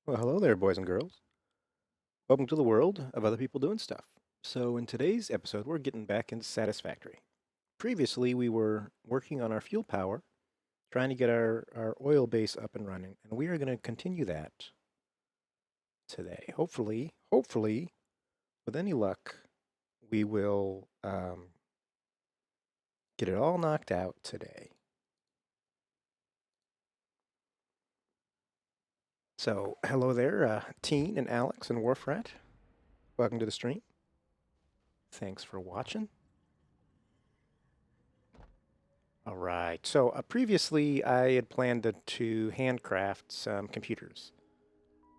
Well, hello there, boys and girls. Welcome to the world of other people doing stuff. So, in today's episode, we're getting back into Satisfactory. Previously, we were working on our fuel power, trying to get our oil base up and running, and we are going to continue that today. Hopefully, with any luck, we will get it all knocked out today. So, hello there, Teen and Alex and Wharfrat. Welcome to the stream. Thanks for watching. All right. So previously, I had planned to handcraft some computers,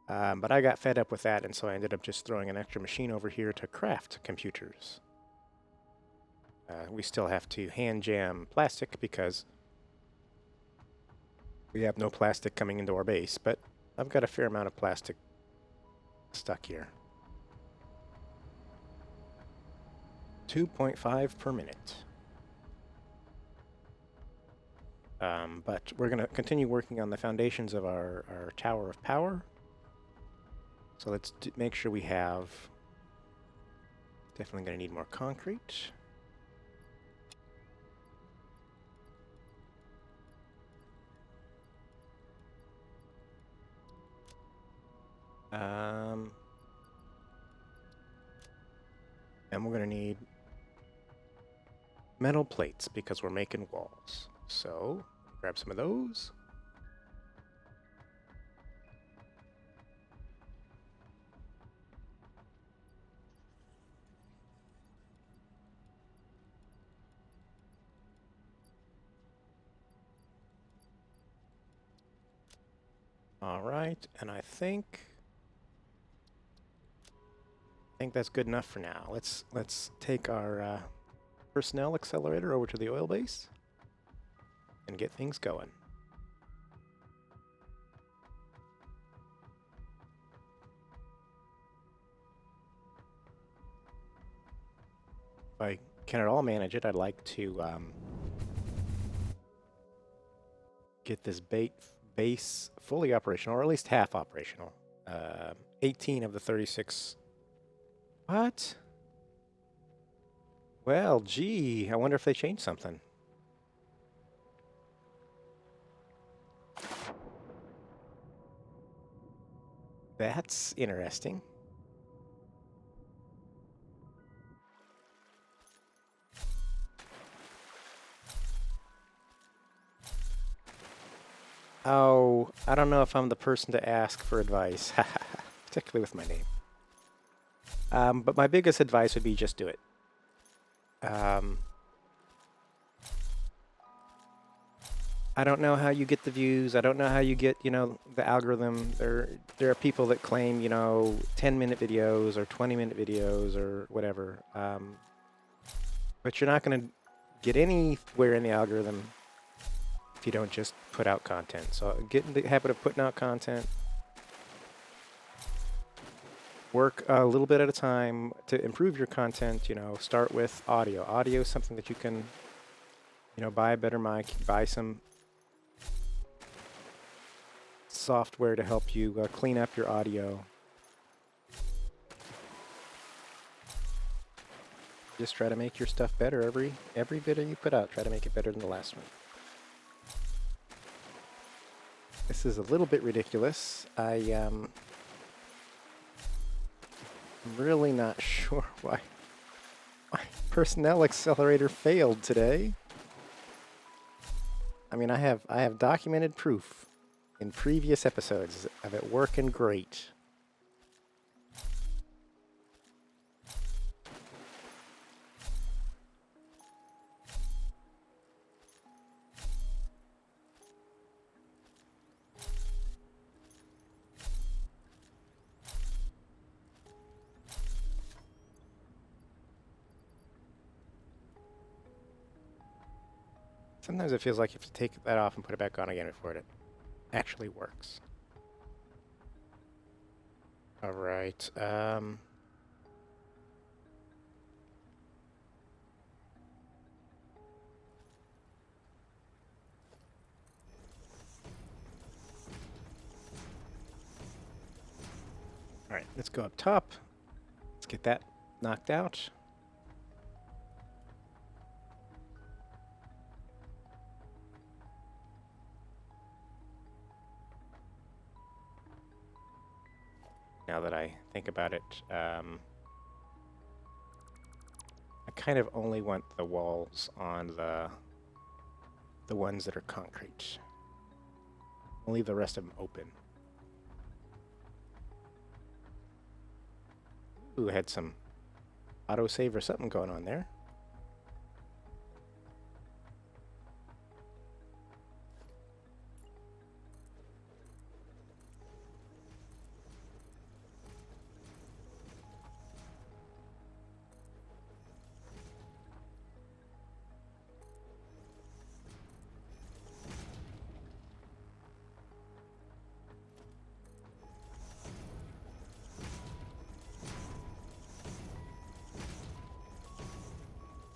but I got fed up with that, and so I ended up just throwing an extra machine over here to craft computers. We still have to hand jam plastic because we have no plastic coming into our base, but I've got a fair amount of plastic stuck here. 2.5 per minute. But we're going to continue working on the foundations of our Tower of Power. So let's make sure we have... Definitely going to need more concrete. And we're going to need metal plates because we're making walls. So, grab some of those. All right, and I think that's good enough for now. Let's take our personnel accelerator over to the oil base and get things going. If I can at all manage it, I'd like to get this base fully operational, or at least half operational. 18 of the 36. What? Well, gee, I wonder if they changed something. That's interesting. Oh, I don't know if I'm the person to ask for advice, particularly with my name. But my biggest advice would be just do it. I don't know how you get the views. I don't know how you get, the algorithm. There are people that claim, 10-minute videos or 20-minute videos or whatever. But you're not going to get anywhere in the algorithm if you don't just put out content. So get in the habit of putting out content. Work a little bit at a time to improve your content. Start with audio. Audio is something that you can, buy a better mic, buy some software to help you clean up your audio. Just try to make your stuff better every video you put out. Try to make it better than the last one. This is a little bit ridiculous. I'm really not sure why my personnel accelerator failed today. I mean, I have documented proof in previous episodes of it working great. Sometimes it feels like you have to take that off and put it back on again before it actually works. All right. Let's go up top. Let's get that knocked out. Now that I think about it, I kind of only want the walls on the ones that are concrete. I'll leave the rest of them open. Ooh, had some autosave or something going on there.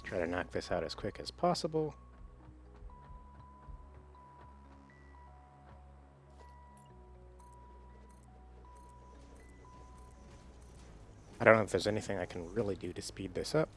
Try to knock this out as quick as possible. I don't know if there's anything I can really do to speed this up.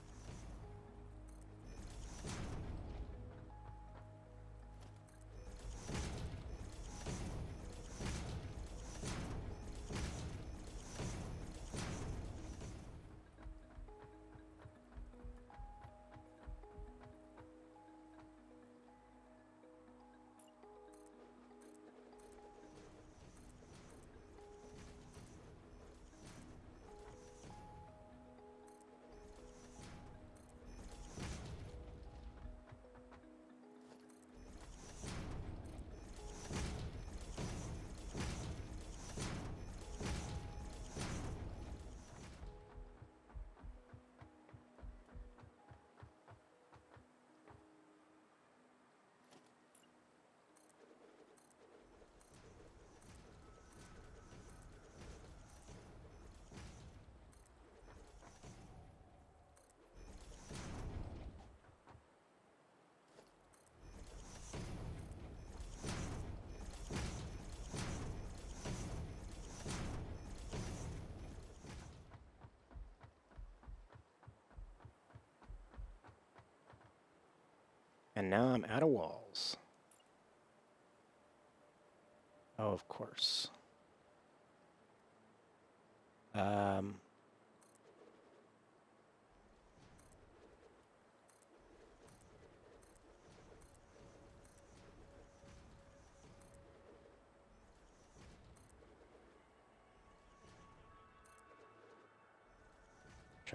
And now I'm out of walls. Oh, of course.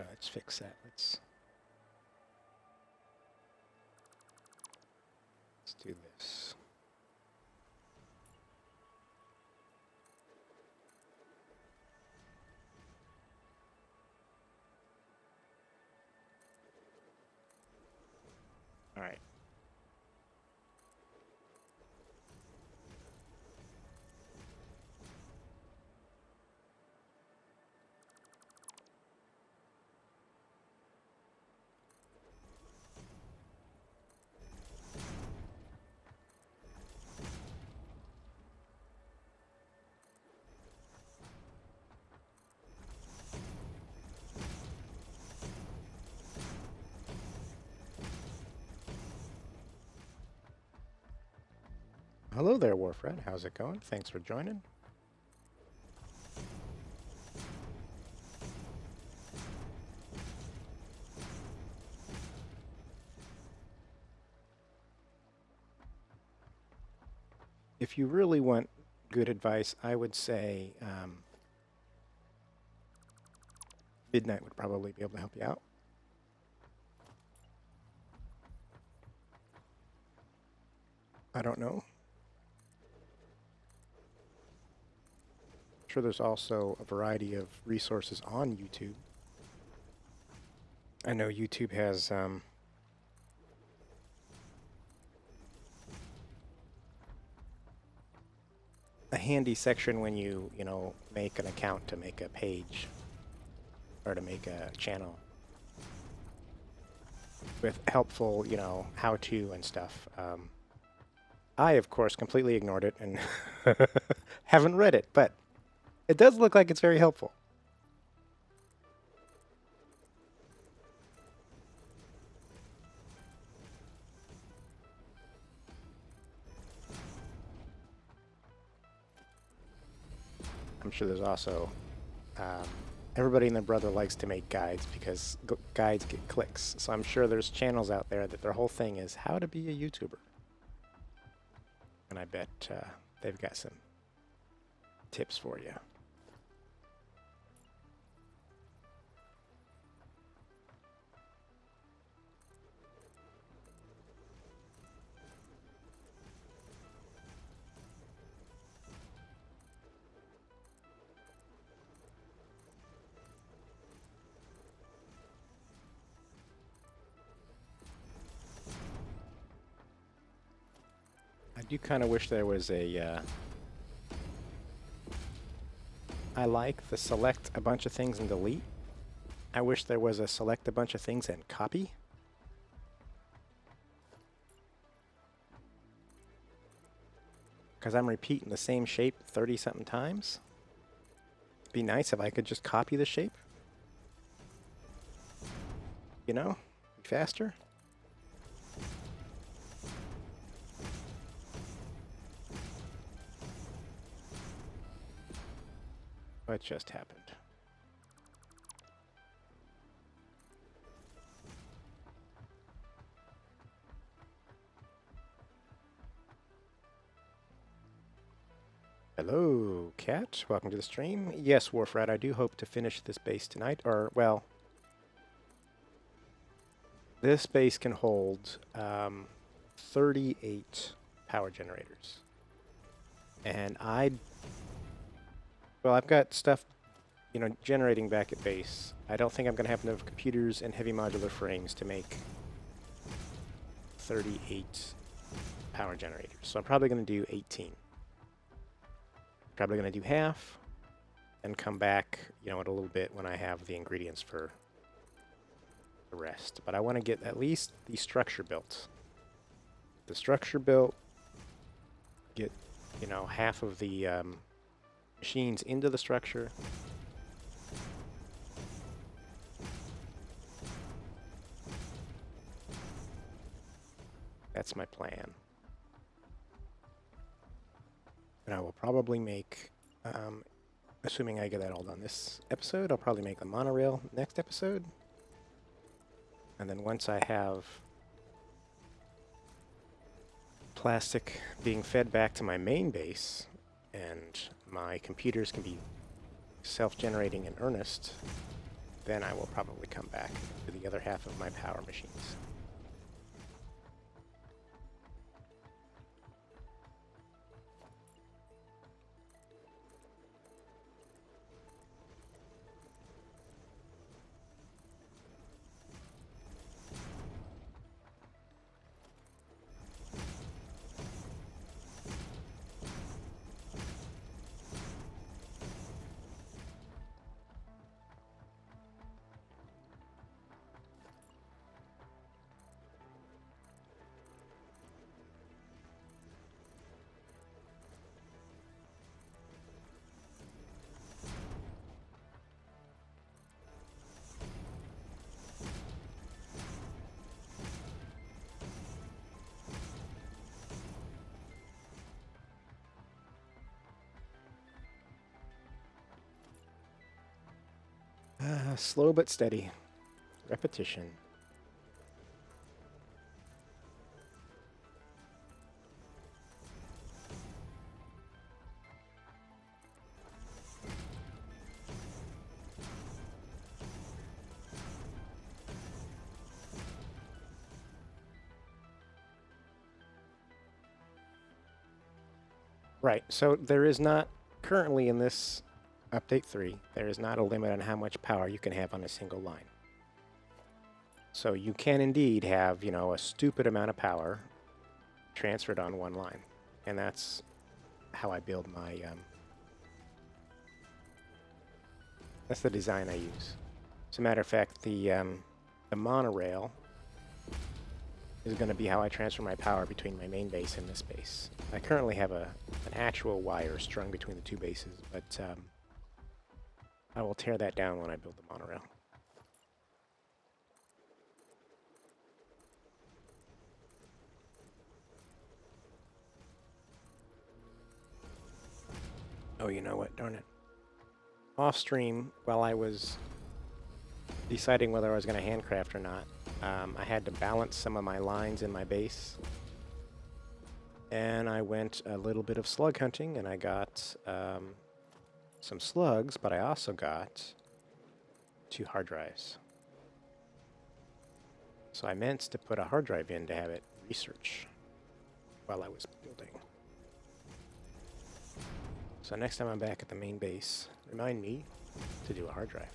Let's fix that. Let's do this. All right. Hello there, Warfred. How's it going? Thanks for joining. If you really want good advice, I would say Midnight would probably be able to help you out. I don't know. I'm sure there's also a variety of resources on YouTube. I know YouTube has a handy section when you make an account to make a page or to make a channel with helpful, how-to and stuff. I, of course, completely ignored it and haven't read it, but it does look like it's very helpful. I'm sure there's also everybody and their brother likes to make guides because guides get clicks. So I'm sure there's channels out there that their whole thing is how to be a YouTuber. And I bet they've got some tips for you. I do kind of wish there was a I like the select a bunch of things and delete. I wish there was a select a bunch of things and copy. Because I'm repeating the same shape 30-something times. It'd be nice if I could just copy the shape. You know? Be faster. What just happened? Hello, Cat. Welcome to the stream. Yes, Warfrat, I do hope to finish this base tonight. Or, well, this base can hold 38 power generators. And well, I've got stuff, you know, generating back at base. I don't think I'm going to have enough computers and heavy modular frames to make 38 power generators. So I'm probably going to do 18. Probably going to do half and come back, you know, in a little bit when I have the ingredients for the rest. But I want to get at least the structure built. The structure built, get, you know, half of the machines into the structure. That's my plan. And I will probably make, assuming I get that all done this episode, I'll probably make the monorail next episode. And then once I have plastic being fed back to my main base and my computers can be self-generating in earnest, then I will probably come back to the other half of my power machines. Slow but steady. Repetition. Right, so there is not, currently in this update 3, there is not a limit on how much power you can have on a single line. So you can indeed have, you know, a stupid amount of power transferred on one line. And that's how I build my, that's the design I use. As a matter of fact, the monorail is going to be how I transfer my power between my main base and this base. I currently have an actual wire strung between the two bases, but I will tear that down when I build the monorail. Oh, you know what? Darn it. off stream, while I was deciding whether I was going to handcraft or not, I had to balance some of my lines in my base. And I went a little bit of slug hunting, and I got some slugs, but I also got 2 hard drives. So I meant to put a hard drive in to have it research while I was building. So next time I'm back at the main base, remind me to do a hard drive.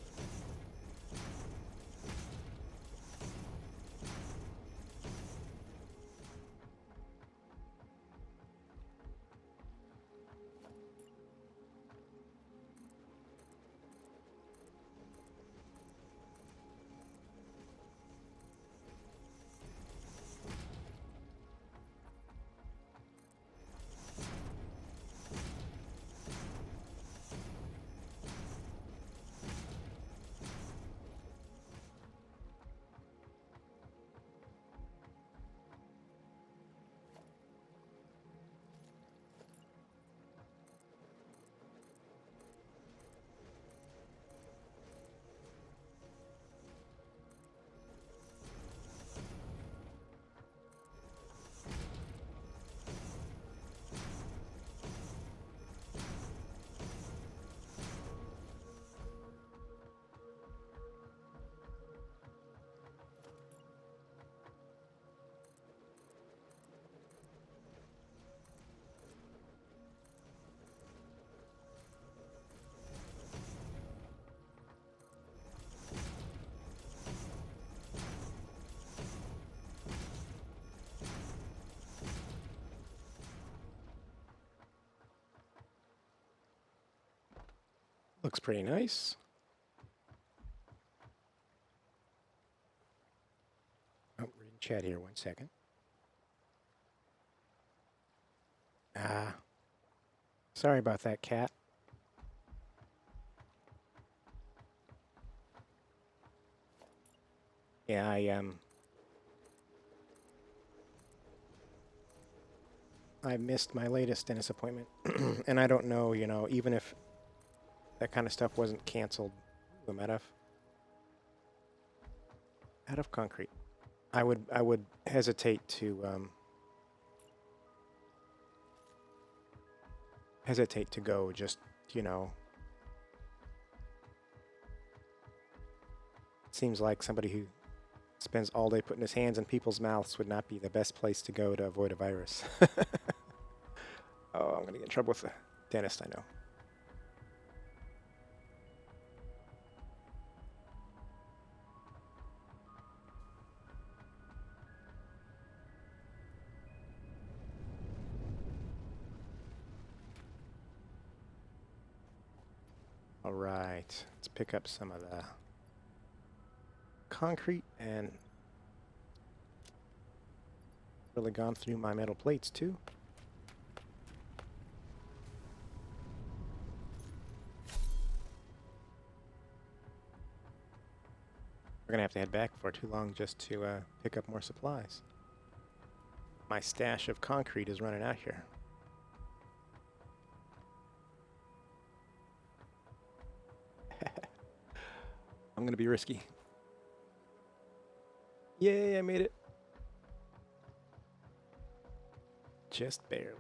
Looks pretty nice. Oh, reading chat here, 1 second. Sorry about that, cat. Yeah, I missed my latest dentist appointment, and I don't know, even if that kind of stuff wasn't canceled, I'm out of concrete. I would hesitate to go. Just seems like somebody who spends all day putting his hands in people's mouths would not be the best place to go to avoid a virus. Oh, I'm gonna get in trouble with the dentist, I know. All right, let's pick up some of the concrete and really gone through my metal plates too. We're gonna have to head back for too long just to pick up more supplies. My stash of concrete is running out here. I'm gonna be risky. Yay, I made it. Just barely.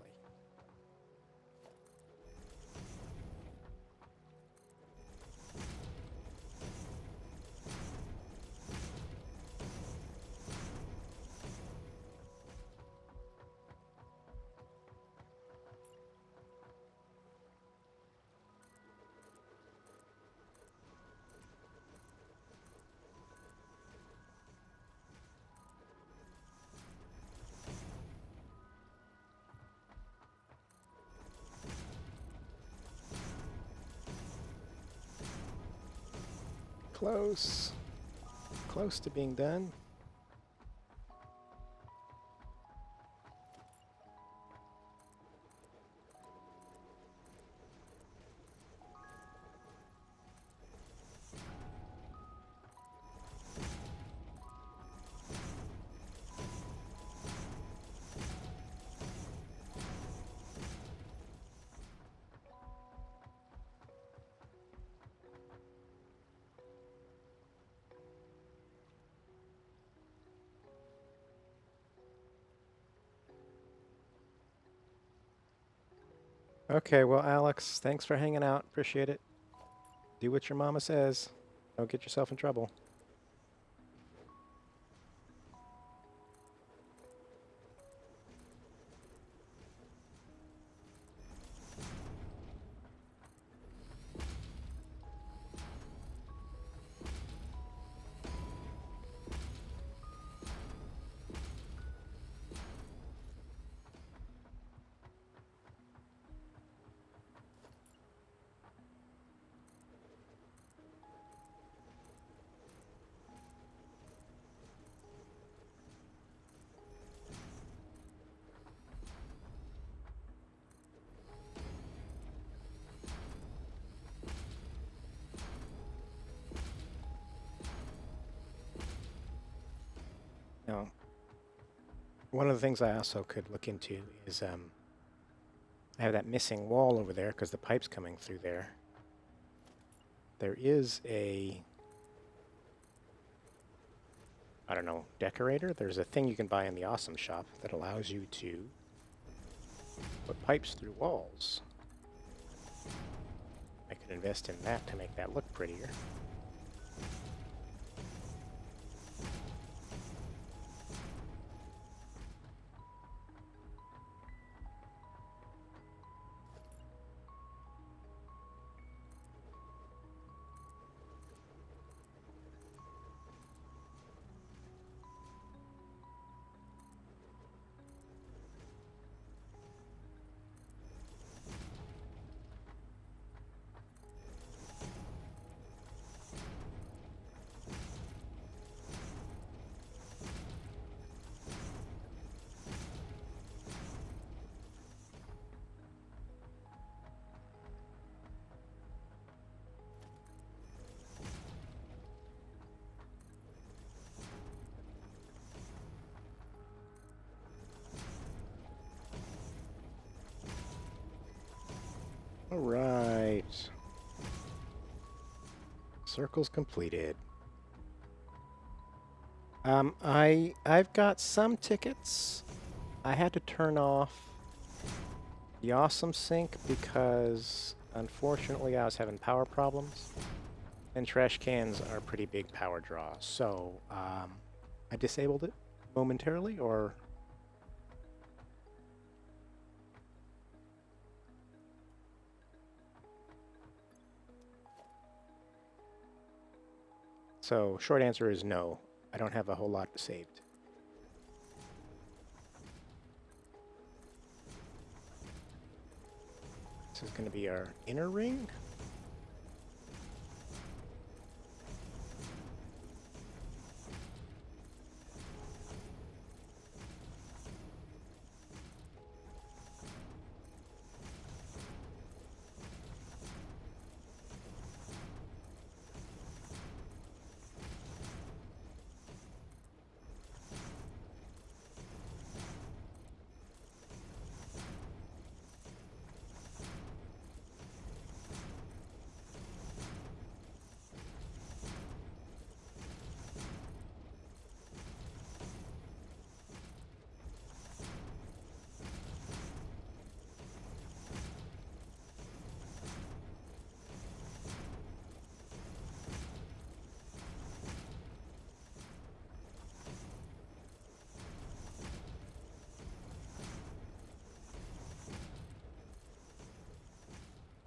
Close. Close to being done. Okay, well, Alex, thanks for hanging out. Appreciate it. Do what your mama says. Don't get yourself in trouble. Now, one of the things I also could look into is I have that missing wall over there because the pipe's coming through there. There is a, I don't know, decorator? There's a thing you can buy in the Awesome Shop that allows you to put pipes through walls. I could invest in that to make that look prettier. All right. Circle's completed. I've got some tickets. I had to turn off the Awesome Sink because unfortunately I was having power problems. And trash cans are a pretty big power draw. So I disabled it momentarily, or so short answer is no. I don't have a whole lot saved. This is going to be our inner ring.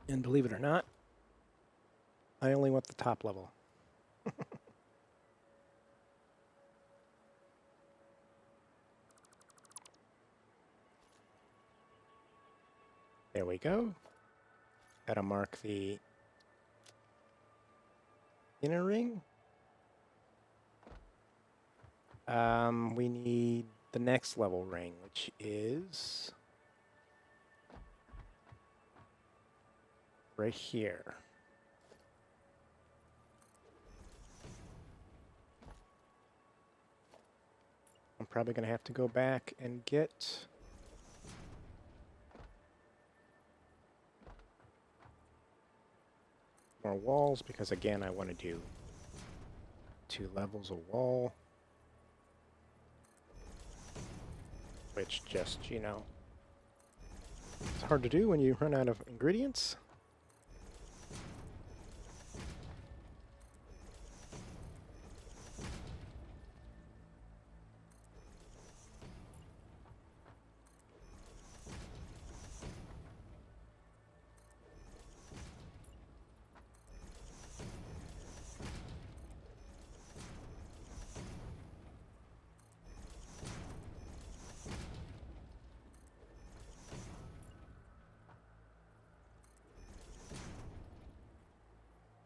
And believe it or not, I only want the top level. There we go. Gotta mark the inner ring. We need the next level ring, which is right here. I'm probably going to have to go back and get more walls because, again, I want to do 2 levels of wall, which just, you know, It's hard to do when you run out of ingredients.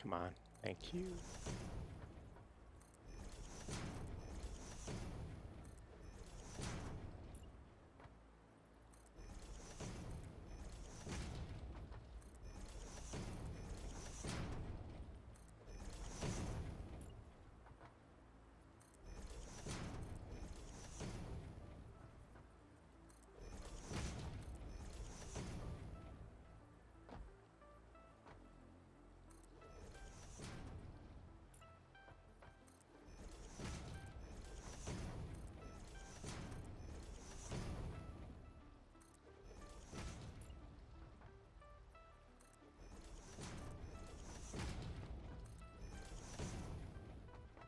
Come on. Thank you.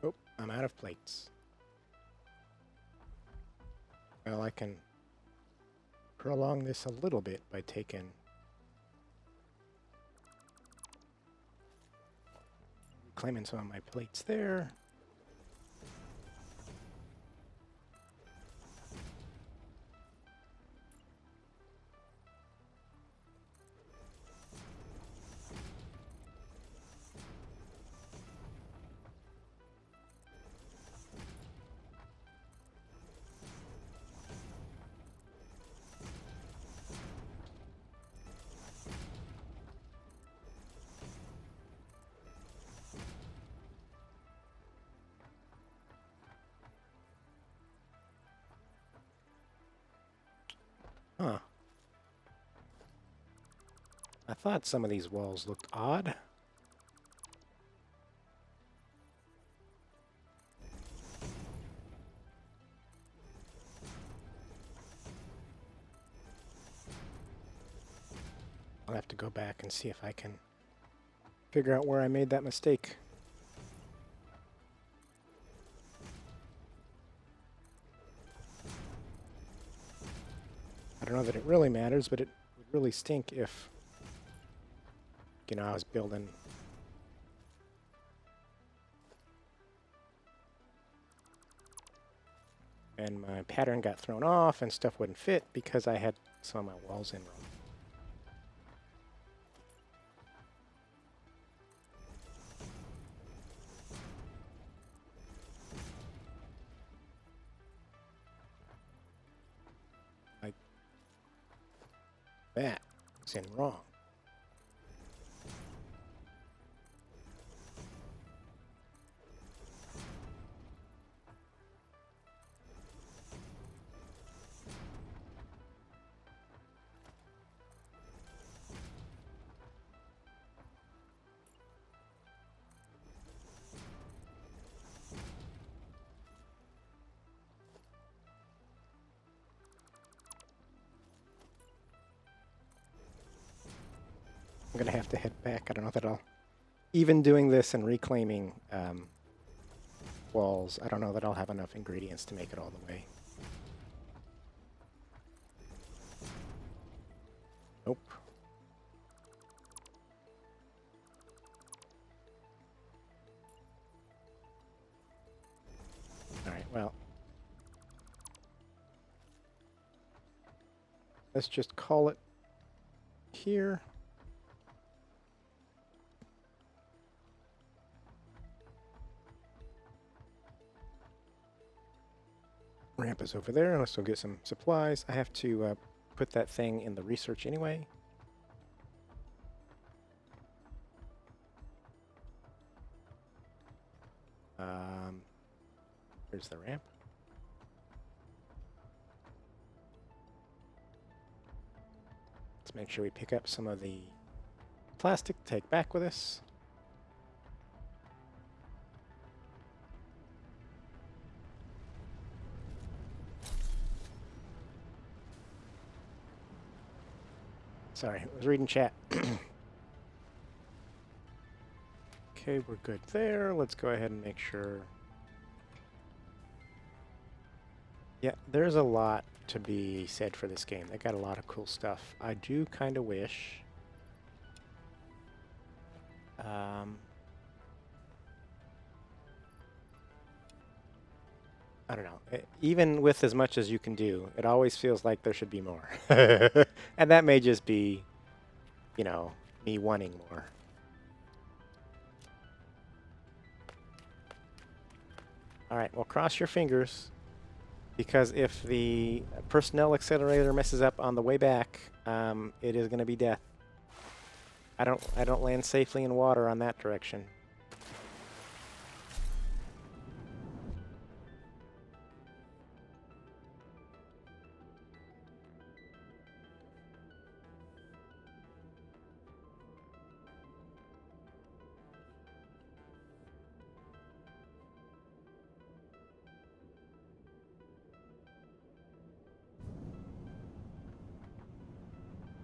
Oh, I'm out of plates. Well, I can prolong this a little bit by claiming some of my plates there. Huh. I thought some of these walls looked odd. I'll have to go back and see if I can figure out where I made that mistake. I don't know that it really matters, but it would really stink if, I was building and my pattern got thrown off and stuff wouldn't fit because I had some of my walls in wrong. Like that is in wrong. I'm going to have to head back. I don't know that I'll... Even doing this and reclaiming walls, I don't know that I'll have enough ingredients to make it all the way. Nope. Alright, well. Let's just call it here. Ramp is over there. Let's go get some supplies. I have to put that thing in the research anyway. Here's the ramp. Let's make sure we pick up some of the plastic to take back with us. Sorry, I was reading chat. Okay, we're good there. Let's go ahead and make sure. Yeah, there's a lot to be said for this game. They got a lot of cool stuff. I do kind of wish... I don't know. Even with as much as you can do, it always feels like there should be more. And that may just be, you know, me wanting more. All right, well, cross your fingers, because if the personnel accelerator messes up on the way back, it is going to be death. I don't land safely in water on that direction.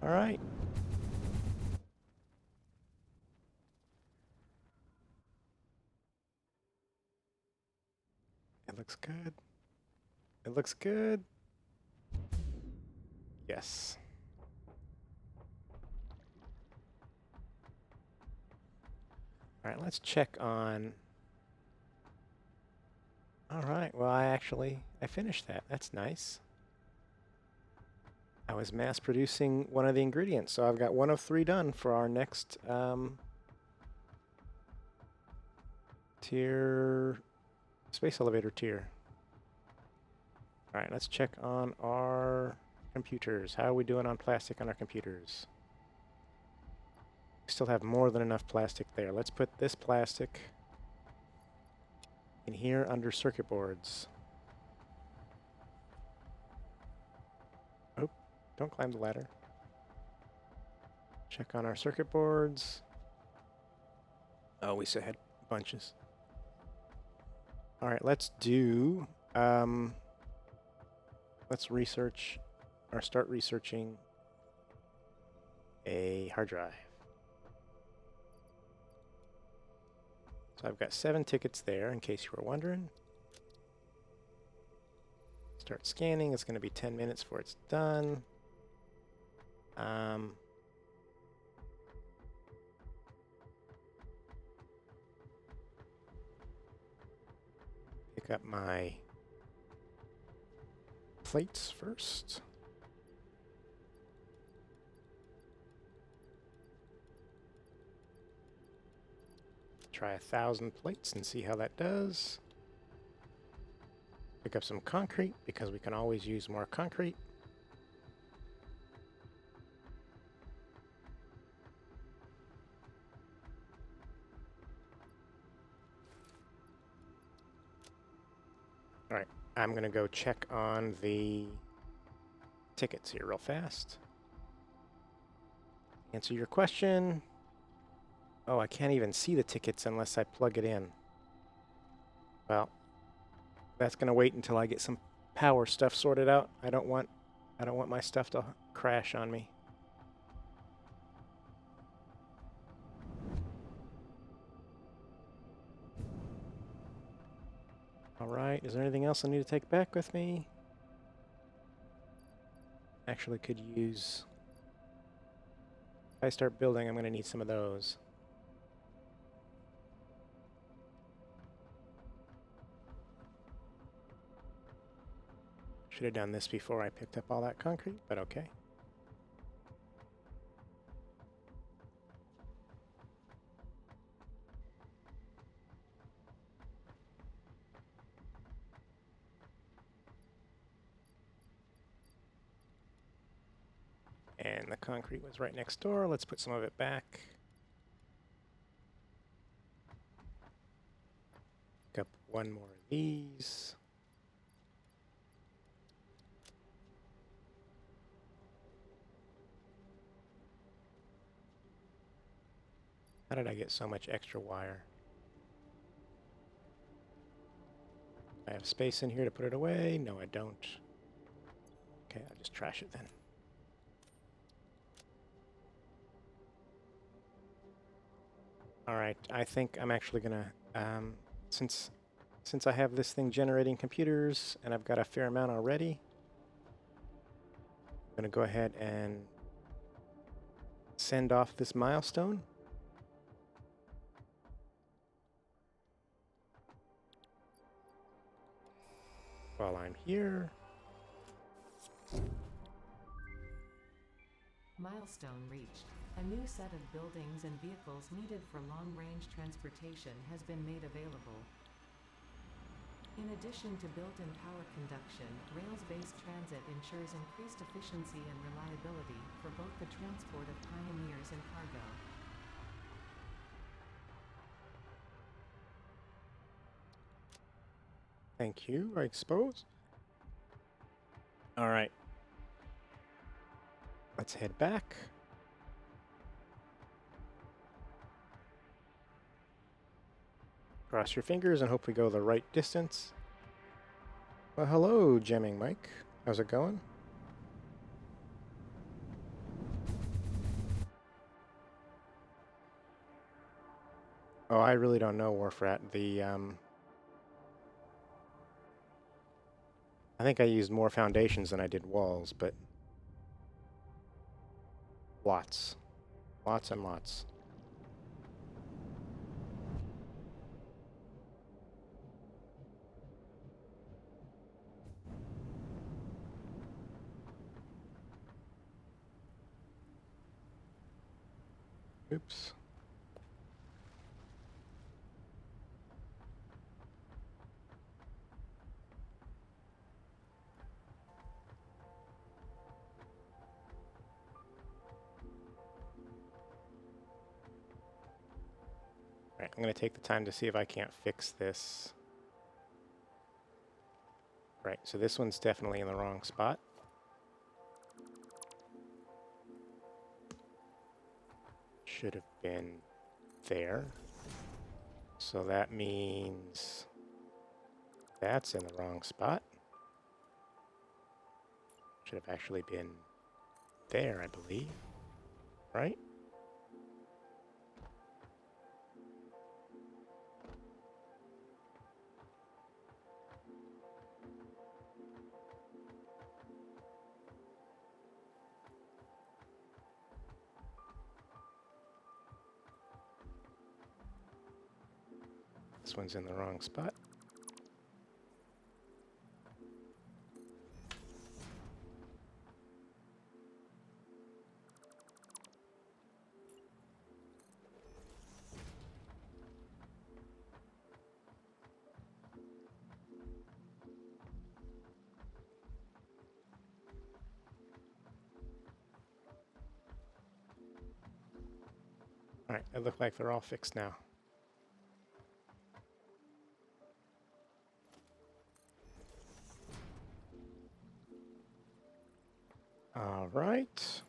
All right. It looks good. It looks good. Yes. All right, let's check on... All right, well, I finished that. That's nice. I was mass producing one of the ingredients, so I've got 1 of 3 done for our next tier, space elevator tier. All right, let's check on our computers. How are we doing on plastic on our computers? We still have more than enough plastic there. Let's put this plastic in here under circuit boards. Oh, don't climb the ladder. Check on our circuit boards. Oh, we still had bunches. All right, let's do... let's research, or start researching a hard drive. So I've got 7 tickets there, in case you were wondering. Start scanning. It's going to be 10 minutes before it's done. Pick up my plates first. Try 1,000 plates and see how that does. Pick up some concrete, because we can always use more concrete. All right, I'm going to go check on the tickets here real fast. Answer your question. Oh, I can't even see the tickets unless I plug it in. Well, that's going to wait until I get some power stuff sorted out. I don't want my stuff to crash on me. All right, is there anything else I need to take back with me? Actually could use... If I start building, I'm going to need some of those. Should have done this before I picked up all that concrete, but okay. And the concrete was right next door. Let's put some of it back. Pick up 1 more of these. How did I get so much extra wire? I have space in here to put it away. No, I don't. Okay, I'll just trash it then. All right, I think I'm actually gonna, since I have this thing generating computers and I've got a fair amount already, I'm gonna go ahead and send off this milestone. While I'm here. Milestone reached. A new set of buildings and vehicles needed for long-range transportation has been made available. In addition to built-in power conduction, rails-based transit ensures increased efficiency and reliability for both the transport of pioneers and cargo. Thank you, I suppose. All right. Let's head back. Cross your fingers and hope we go the right distance. Well, hello, Gemming Mike. How's it going? Oh, I really don't know, Warfrat. I think I used more foundations than I did walls, but lots. Lots and lots. Oops. Alright, I'm going to take the time to see if I can't fix this. Right, so this one's definitely in the wrong spot. Should have been there. So that means that's in the wrong spot. Should have actually been there, I believe. Right? This one's in the wrong spot. Alright, they look like they're all fixed now. Alright.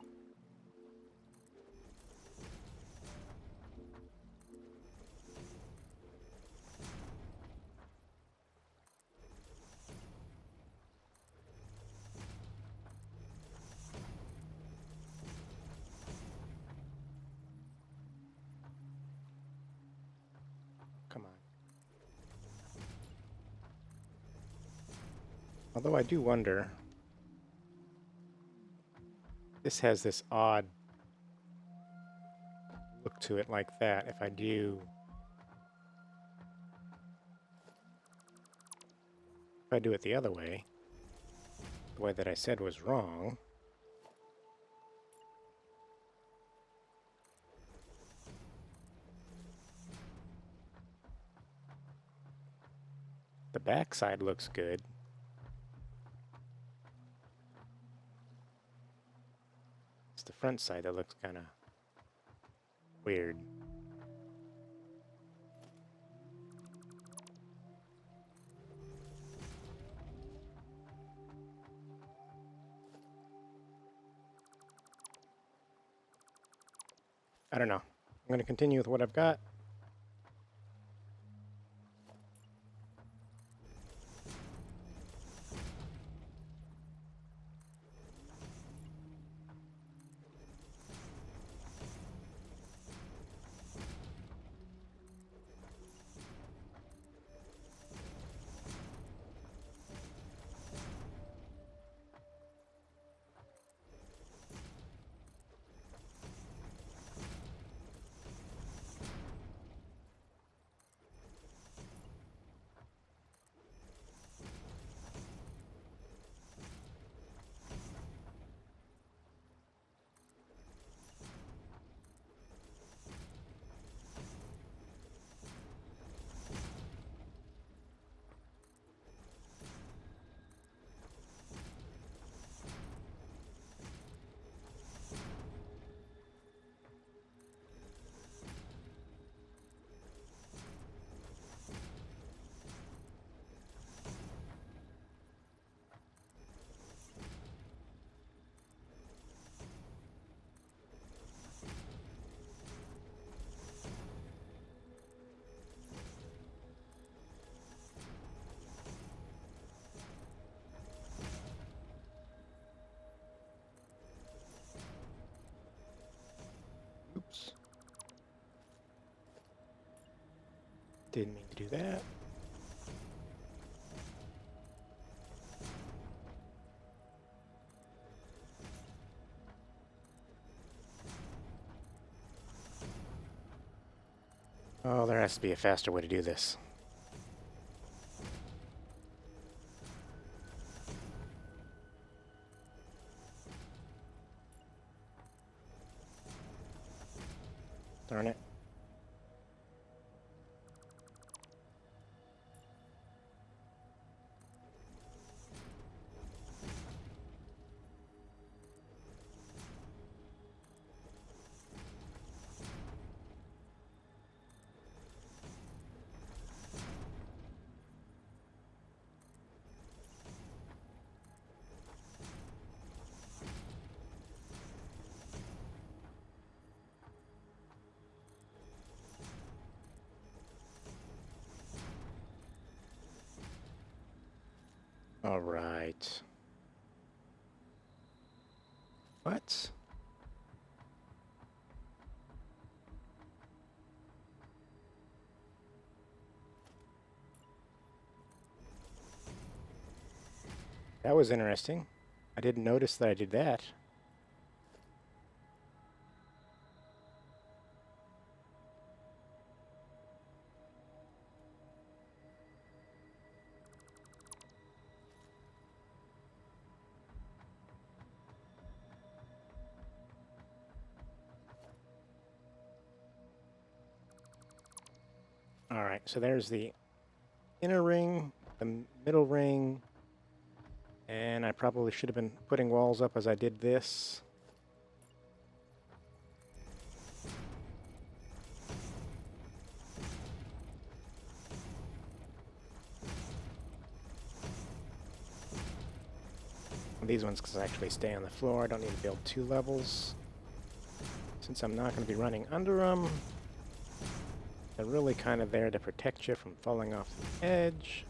Come on. Although I do wonder, this has this odd look to it like that. If I do it the other way, the way that I said was wrong, the back side looks good. It's the front side that looks kind of weird. I don't know. I'm going to continue with what I've got. Didn't mean to do that. Oh, there has to be a faster way to do this. Darn it. All right. What? That was interesting. I didn't notice that I did that. All right, so there's the inner ring, the middle ring, and I probably should have been putting walls up as I did this. These ones can actually stay on the floor. I don't need to build 2 levels. Since I'm not going to be running under them, they're really kind of there to protect you from falling off the edge.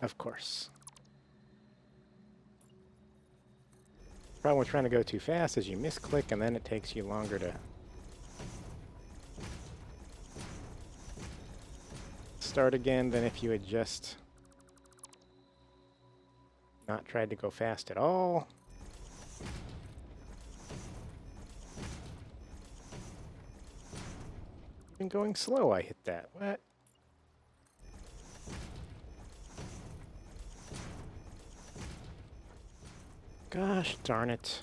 Of course. Problem with trying to go too fast is you misclick and then it takes you longer to start again than if you had just not tried to go fast at all. Even going slow, I hit that. What? Gosh darn it.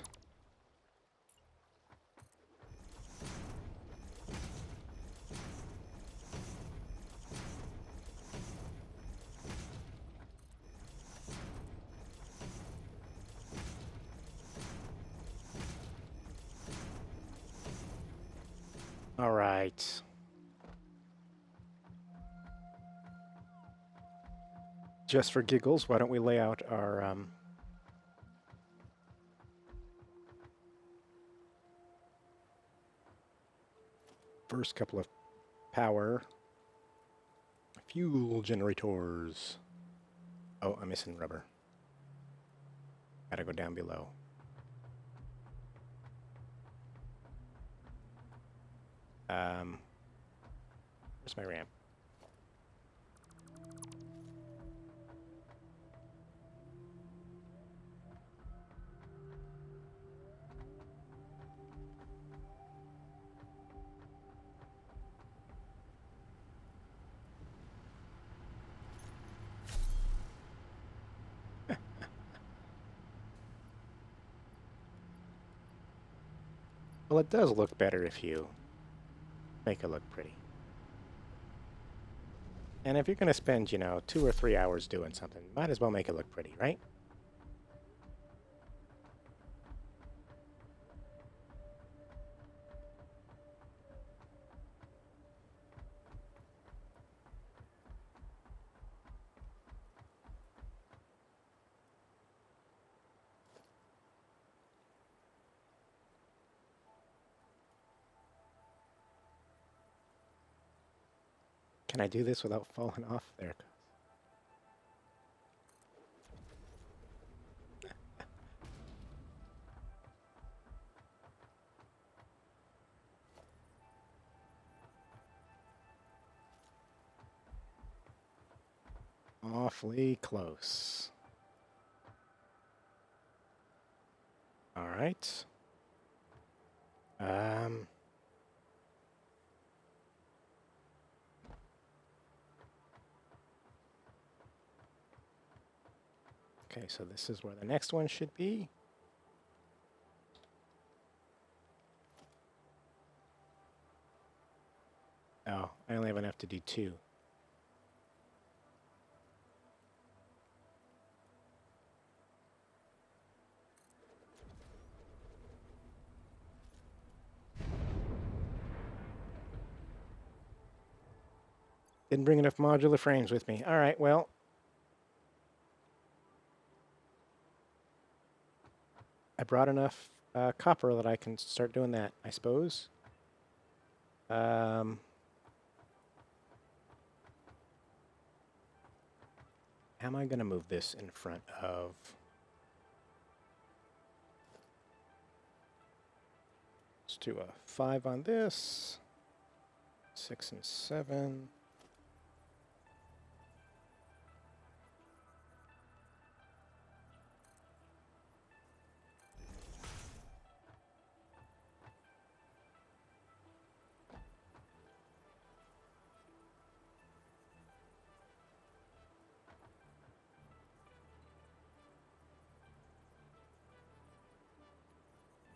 All right. Just for giggles, why don't we lay out our first couple of power fuel generators. Oh, I'm missing rubber. Gotta go down below. Where's my ramp? Well, it does look better if you make it look pretty. And if you're going to spend, 2 or 3 hours doing something, might as well make it look pretty, right? Can I do this without falling off? There it goes. Awfully close. All right. Okay, so this is where the next one should be. Oh, I only have enough to do 2. Didn't bring enough modular frames with me. All right, well. I brought enough copper that I can start doing that, I suppose. How am I going to move this in front of... Let's do a 5 on this. 6 and 7.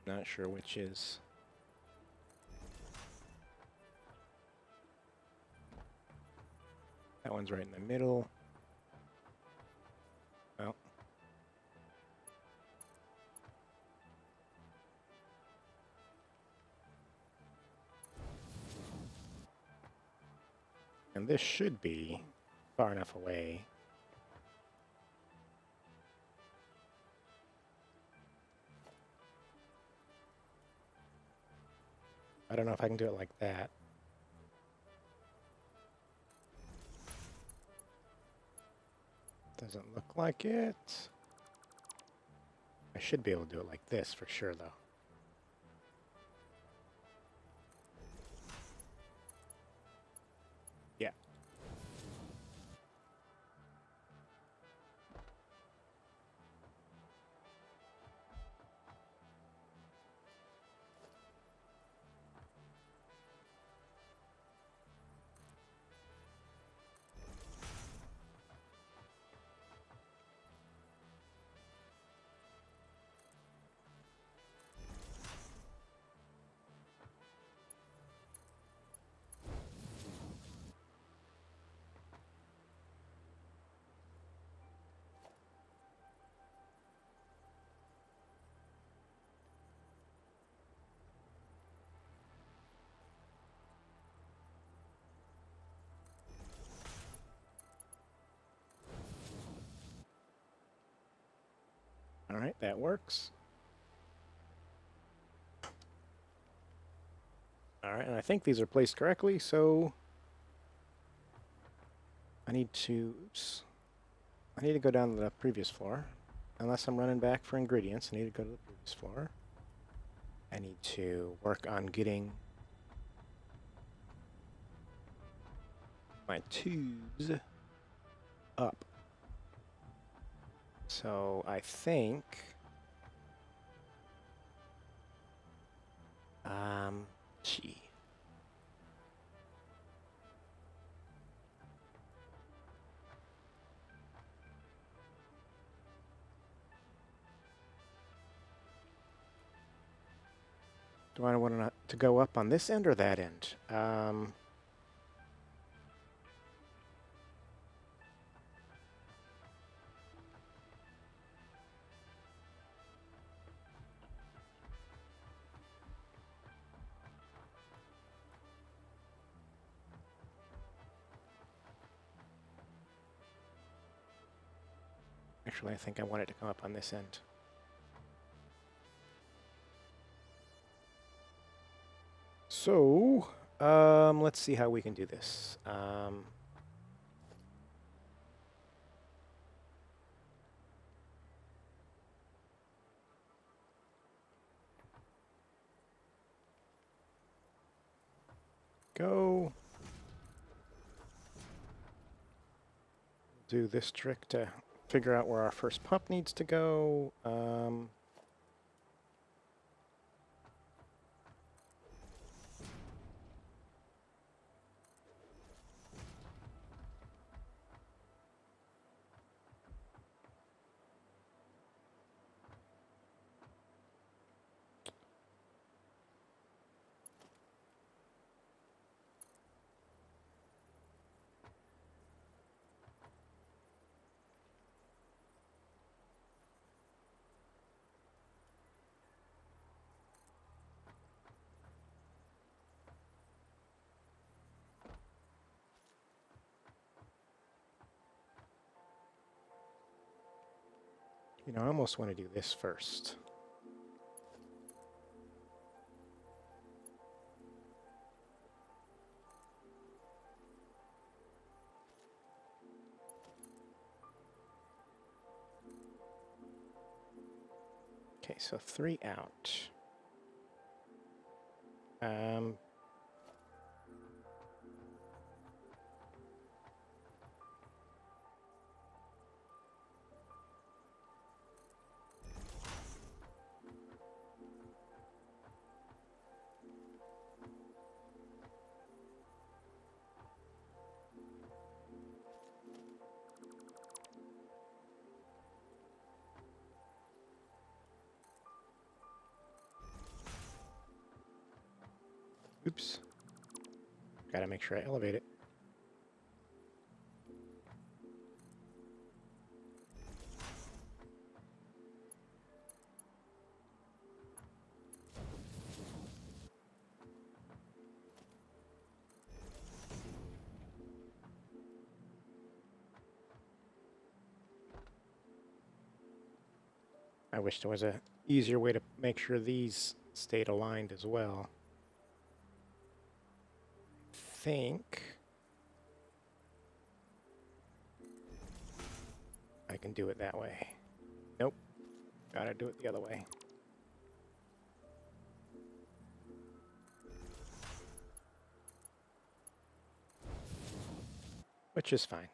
Not sure which is. That one's right in the middle. Well. And this should be far enough away. I don't know if I can do it like that. Doesn't look like it. I should be able to do it like this for sure, though. Yeah. All right, that works. All right, and I think these are placed correctly, so I need to go down to the previous floor. Unless I'm running back for ingredients, I need to go to the previous floor. I need to work on getting my tubes up. So I think... gee. Do I want to go up on this end or that end? Actually, I think I want it to come up on this end. So, Let's see how we can do this. Go. Do this trick to figure out where our first pump needs to go. I almost want to do this first. Okay, so 3 out. Oops. Gotta make sure I elevate it. I wish there was a easier way to make sure these stayed aligned as well. Think I can do it that way. Nope. Gotta do it the other way. Which is fine.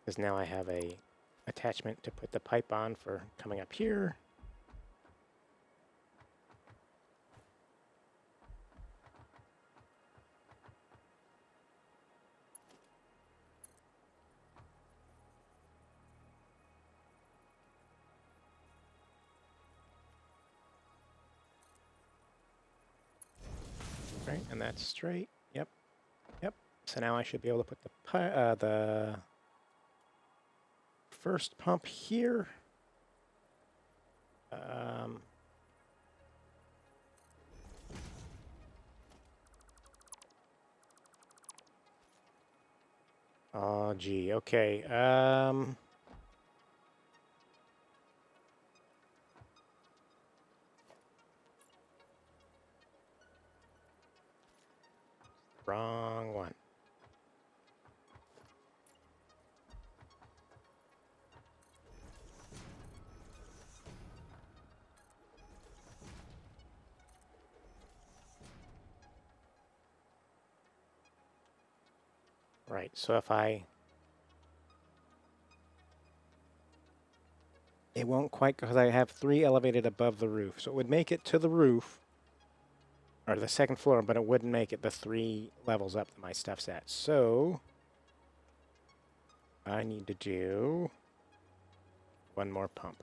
Because now I have a attachment to put the pipe on for coming up here. Right, and that's straight. Yep. Yep. So now I should be able to put the first pump here. Oh, gee. Okay. Wrong one. Right, so if it won't quite because I have 3 elevated above the roof. So it would make it to the roof or the second floor, but it wouldn't make it the 3 levels up that my stuff's at. So I need to do 1 more pump.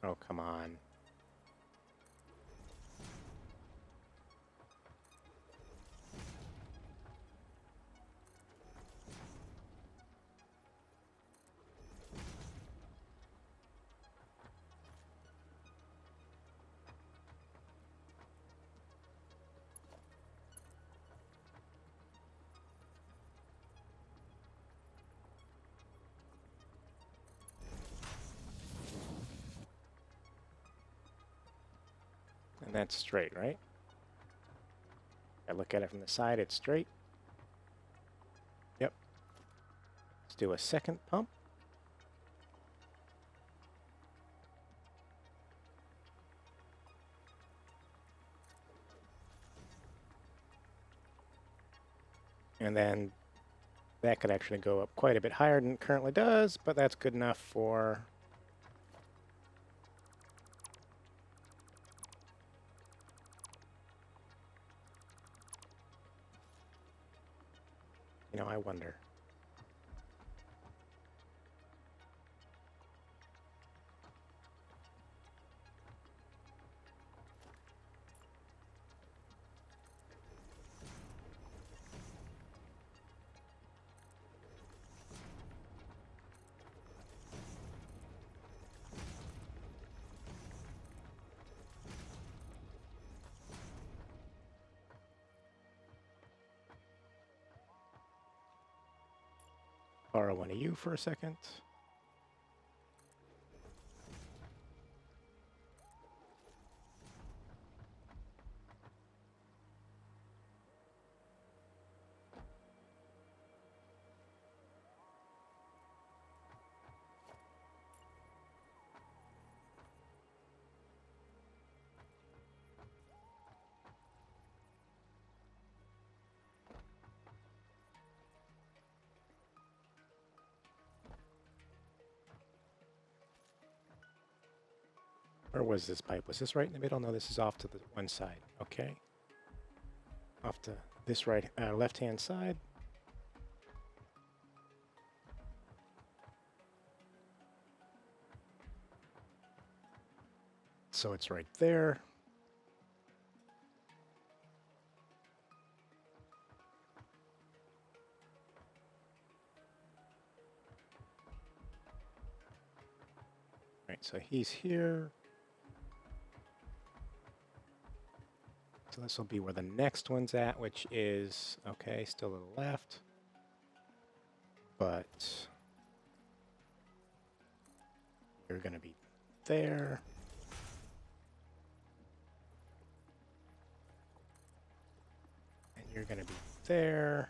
Oh, come on. And that's straight, right? I look at it from the side, it's straight. Yep. Let's do a second pump. And then that could actually go up quite a bit higher than it currently does, but that's good enough for I wonder. Borrow one of you for a second. Where was this pipe? Was this right in the middle? No, this is off to the one side. Okay. Off to this left-hand side. So it's right there. Right, so he's here. So this will be where the next one's at, which is, okay, still to the left. But you're going to be there. And you're going to be there.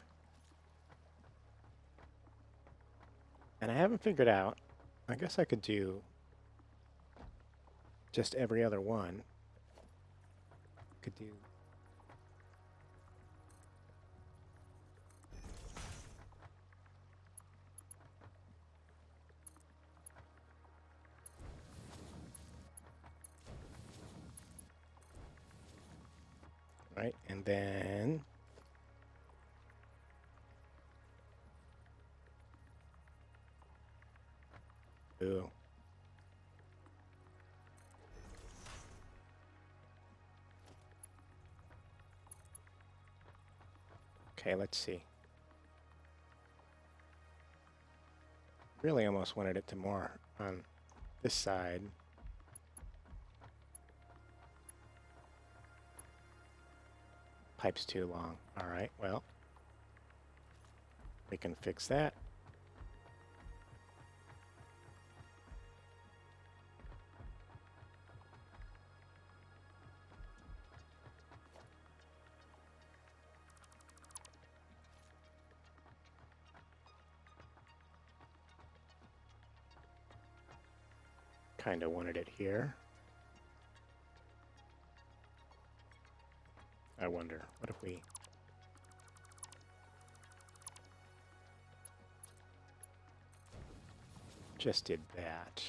And I haven't figured out, I guess I could do just every other one. Could do right, and then ooh. Okay, let's see. Really almost wanted it to more on this side. Pipe's too long. All right, well, we can fix that. Kind of wanted it here. I wonder, what if we just did that?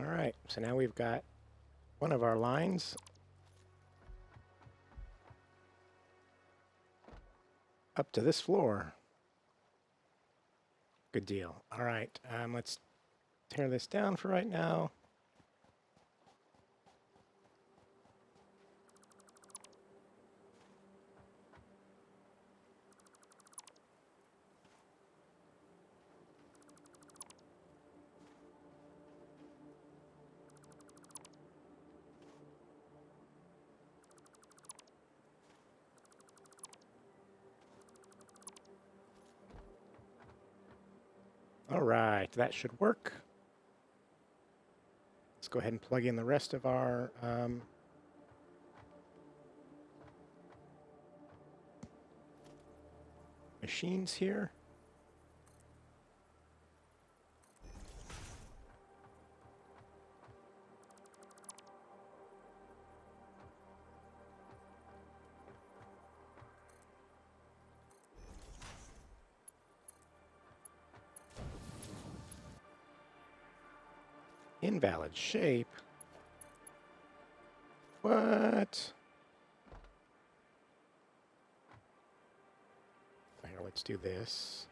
All right, so now we've got one of our lines up to this floor. Good deal. All right, let's tear this down for right now. All right, that should work. Let's go ahead and plug in the rest of our machines here. Invalid shape. What? Here, let's do this.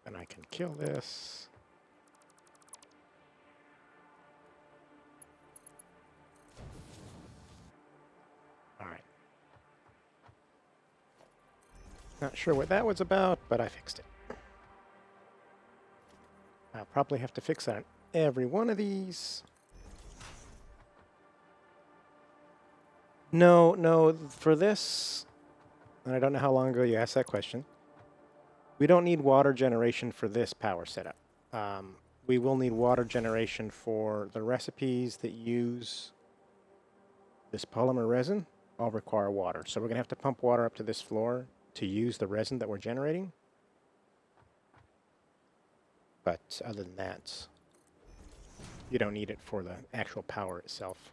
And I can kill this. All right. Not sure what that was about, but I fixed it. I'll probably have to fix that on every one of these. No, for this, and I don't know how long ago you asked that question, we don't need water generation for this power setup. We will need water generation for the recipes that use this polymer resin. All require water. So we're going to have to pump water up to this floor to use the resin that we're generating. But other than that, you don't need it for the actual power itself.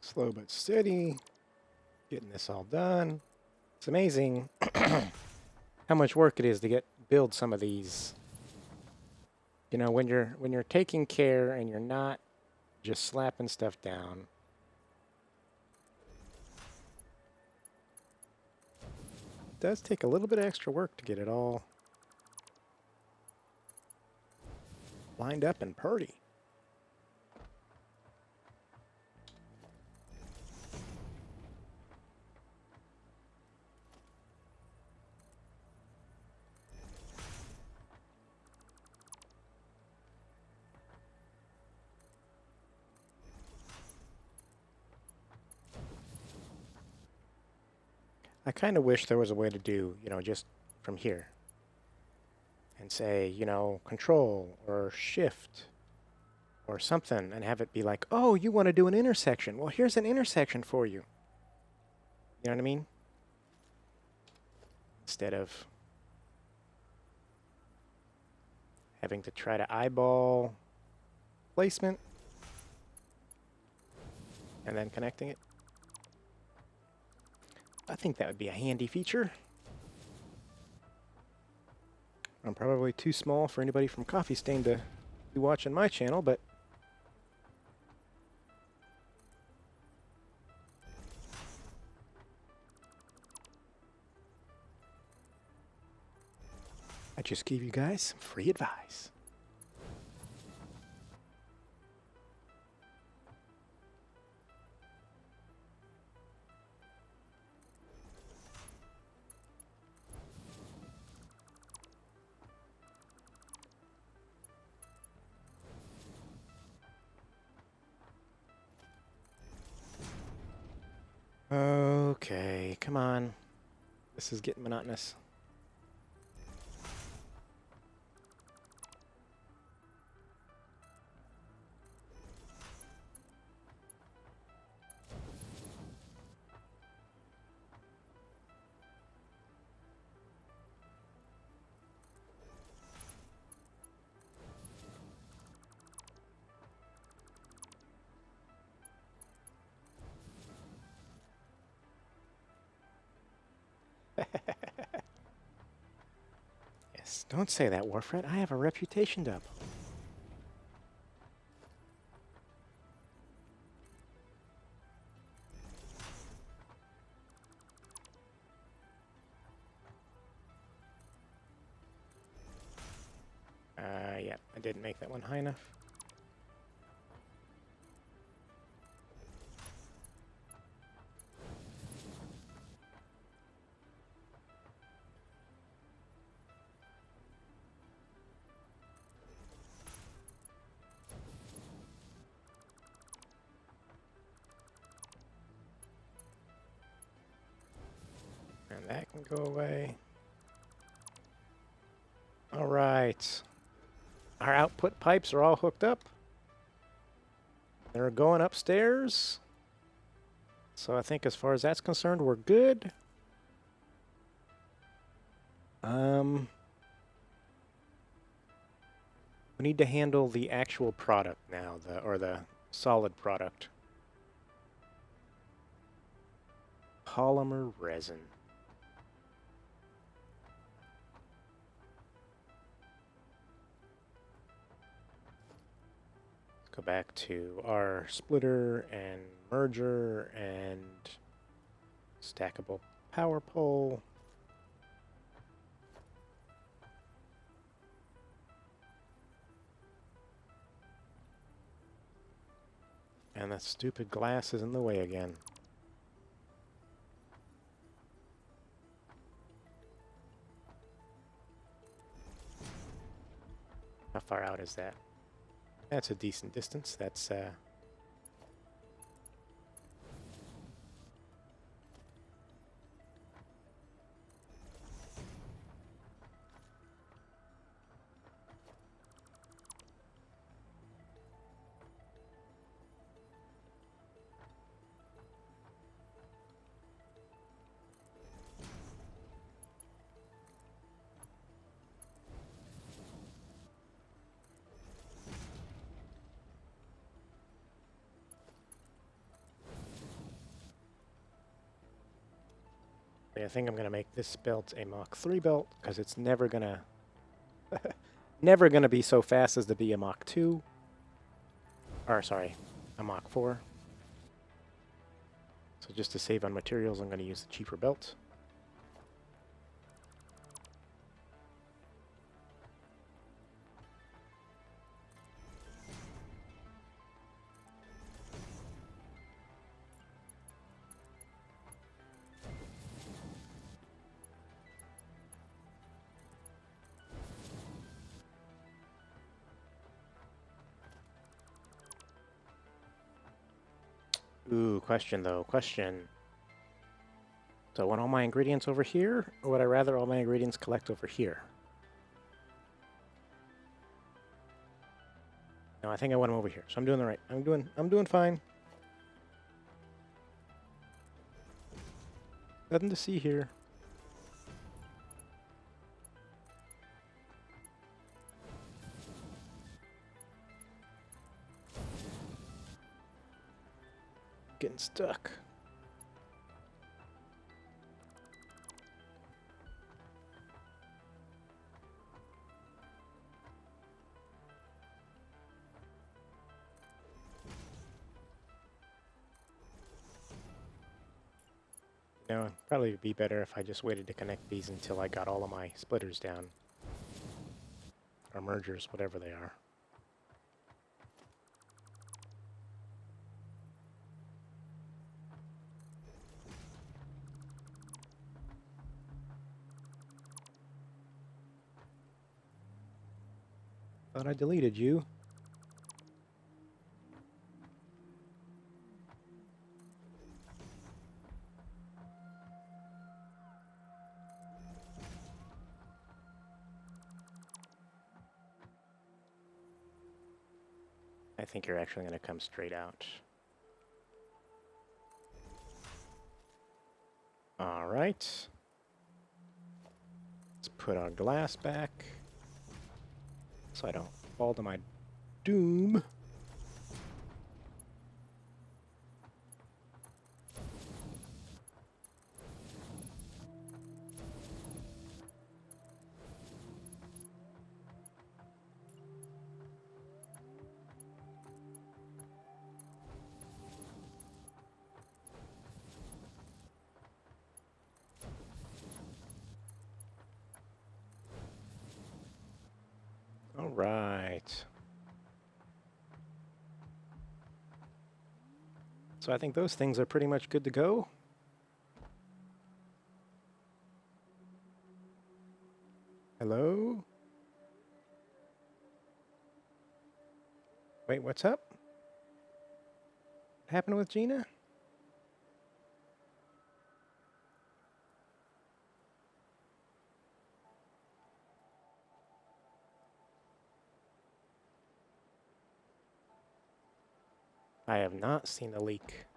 Slow but steady, getting this all done. It's amazing how much work it is to build some of these. You know, when you're taking care and you're not just slapping stuff down. It does take a little bit of extra work to get it all lined up and purty. I kind of wish there was a way to do, just from here. And say, control or shift or something and have it be like, oh, you want to do an intersection. Well, here's an intersection for you. You know what I mean? Instead of having to try to eyeball placement and then connecting it. I think that would be a handy feature. I'm probably too small for anybody from Coffee Stain to be watching my channel, but I just gave you guys some free advice. Okay, come on. This is getting monotonous. Yes, don't say that, Warfred. I have a reputation to uphold. Yeah, I didn't make that one high enough. And that can go away. All right. Our output pipes are all hooked up. They're going upstairs. So I think as far as that's concerned, we're good. We need to handle the actual product now, the solid product. Polymer resin. Go back to our splitter and merger and stackable power pole. And that stupid glass is in the way again. How far out is that? That's a decent distance. That's I think I'm gonna make this belt a Mach 3 belt because it's never gonna be so fast as to be a Mach 2. Or sorry, a Mach 4. So just to save on materials, I'm gonna use the cheaper belt. Ooh, question though, question. So I want all my ingredients over here, or would I rather all my ingredients collect over here? No, I think I want them over here. So I'm doing the right. I'm doing fine. Nothing to see here. Getting stuck. You know, it'd probably be better if I just waited to connect these until I got all of my splitters down. or mergers, whatever they are. Thought I deleted you. I think you're actually going to come straight out. All right. Let's put our glass back so I don't fall to my doom. All right. So I think those things are pretty much good to go. Hello? Wait, what's up? What happened with Gina? I have not seen the leak.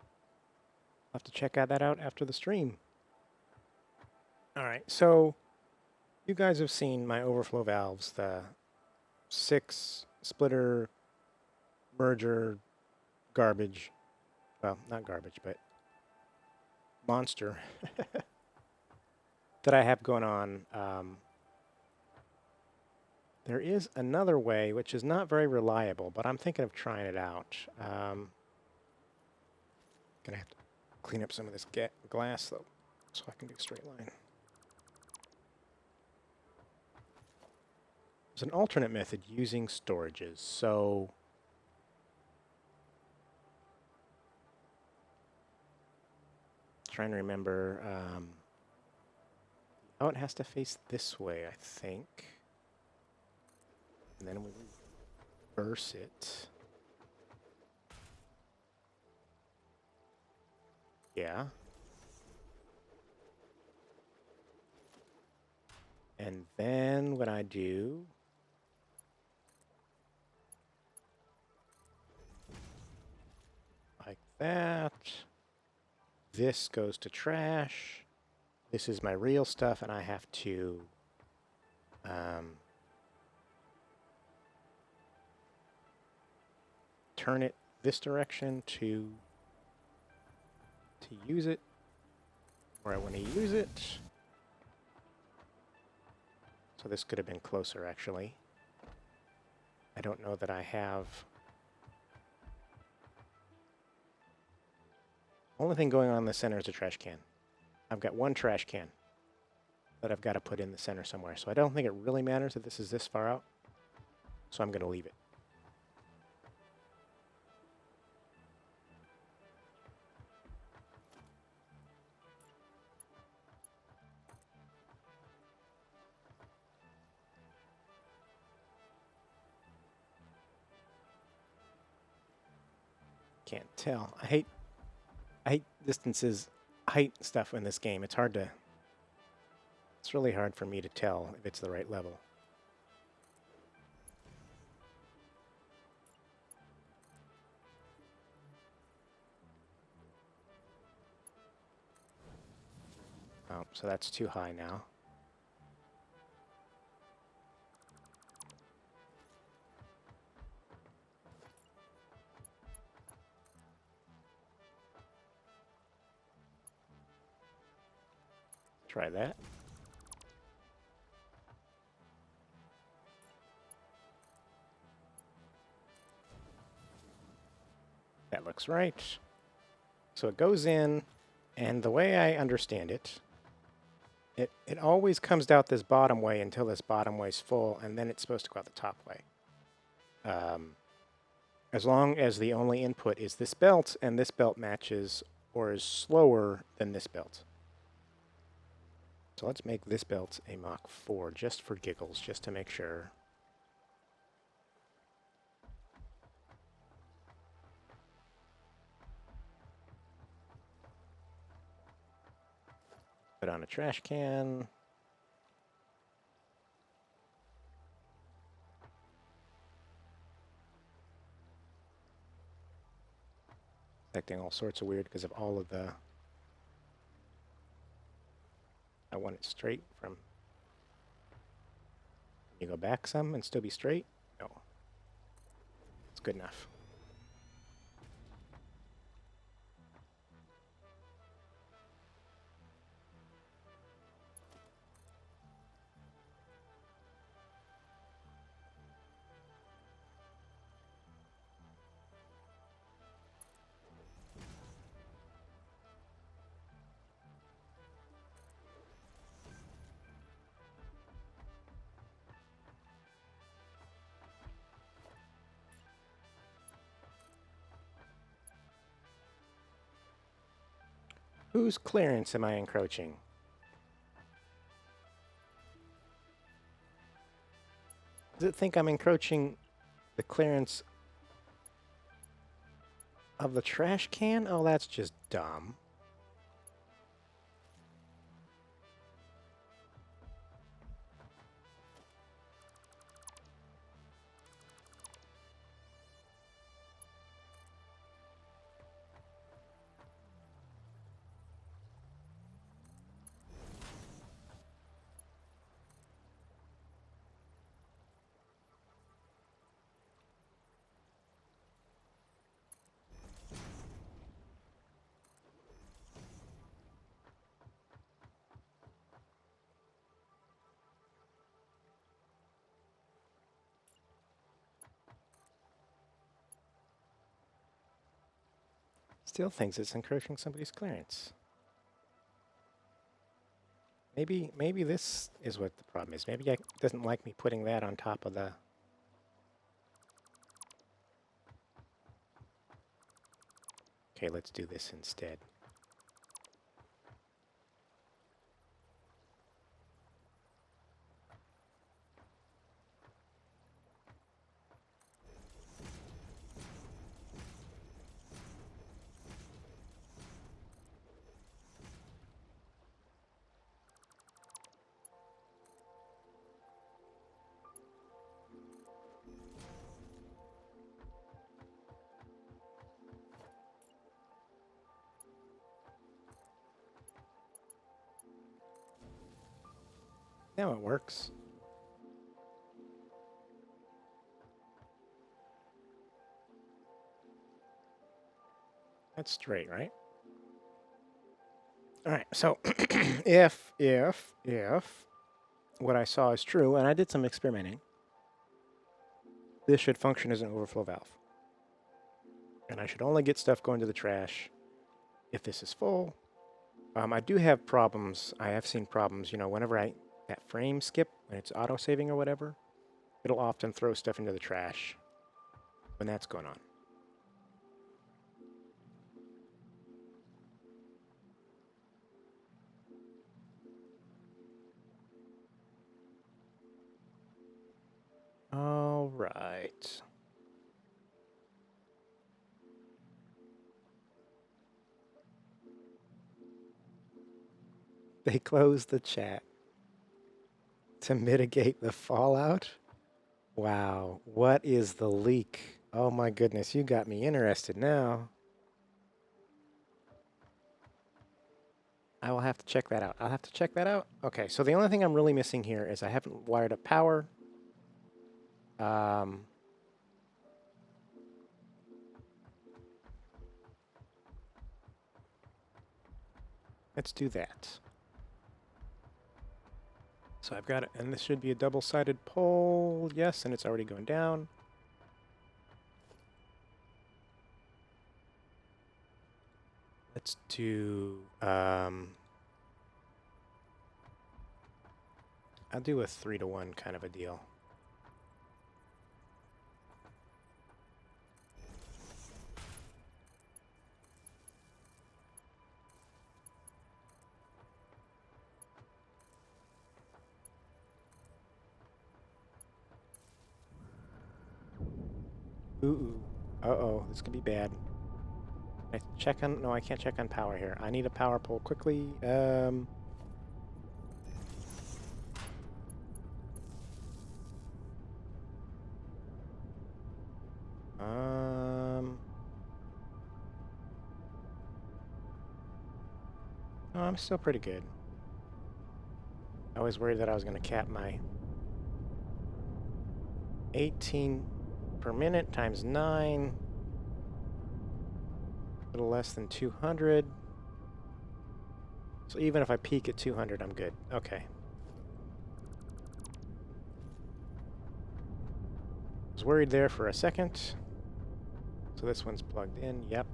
I'll have to check that out after the stream. All right, so you guys have seen my overflow valves, the 6 splitter merger garbage. Well, not garbage, but monster that I have going on. There is another way, which is not very reliable, but I'm thinking of trying it out. Gonna have to clean up some of this glass, though, so I can do a straight line. There's an alternate method using storages, so trying to remember. Oh, it has to face this way, I think. And then we reverse it. Yeah. And then when I do like that, this goes to trash. This is my real stuff, and I have to turn it this direction to use it where I want to use it. So this could have been closer, actually. I don't know that I have. Only thing going on in the center is a trash can. I've got one trash can that I've got to put in the center somewhere. So I don't think it really matters that this is this far out. So I'm going to leave it. Can't tell. I hate distances, height stuff in this game. It's really hard for me to tell if it's the right level. Oh, so that's too high now. Try that. That looks right. So it goes in, and the way I understand it It always comes out this bottom way until this bottom way's full, and then it's supposed to go out the top way. As long as the only input is this belt, and this belt matches or is slower than this belt. So let's make this belt a Mach 4 just for giggles, just to make sure. Put on a trash can. Acting all sorts of weird because of all of the... I want it straight from... Can you go back some and still be straight? No. It's good enough. Whose clearance am I encroaching? Does it think I'm encroaching the clearance of the trash can? Oh, that's just dumb. Still thinks it's encroaching somebody's clearance. Maybe this is what the problem is. Maybe it doesn't like me putting that on top of the... Okay, let's do this instead. Now it works. That's straight, right? All right, so if what I saw is true, and I did some experimenting, this should function as an overflow valve. And I should only get stuff going to the trash if this is full. I do have problems. I have seen problems, whenever that frame skip, when it's auto-saving or whatever, it'll often throw stuff into the trash when that's going on. All right. They closed the chat to mitigate the fallout. Wow, what is the leak? Oh my goodness, you got me interested now. I will have to check that out. I'll have to check that out. Okay, so the only thing I'm really missing here is I haven't wired up power. Let's do that. So I've got it, and this should be a double-sided pole. Yes, and it's already going down. Let's do I'll do a 3-to-1 kind of a deal. Ooh. Uh-oh, this could be bad. I check on... No, I can't check on power here. I need a power pole quickly. Oh, I'm still pretty good. I was worried that I was going to cap my 18 per minute times 9. A little less than 200. So even if I peak at 200, I'm good. Okay. Was worried there for a second. So this one's plugged in. Yep.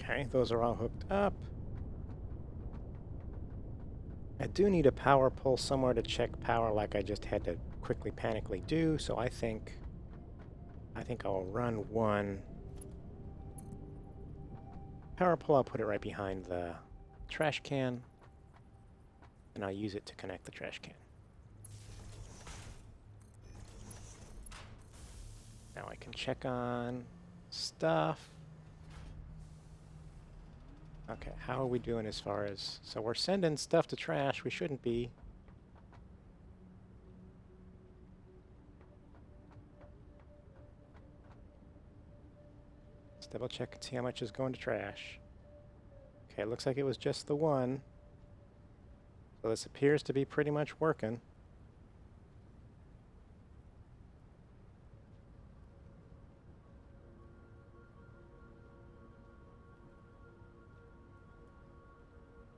Okay, those are all hooked up. I do need a power pole somewhere to check power like I just had to quickly panically do, so I think I'll run one power pole. I'll put it right behind the trash can, and I'll use it to connect the trash can. Now I can check on stuff. Okay, how are we doing as far as... So we're sending stuff to trash. We shouldn't be. Let's double check and see how much is going to trash. Okay, it looks like it was just the one. So this appears to be pretty much working.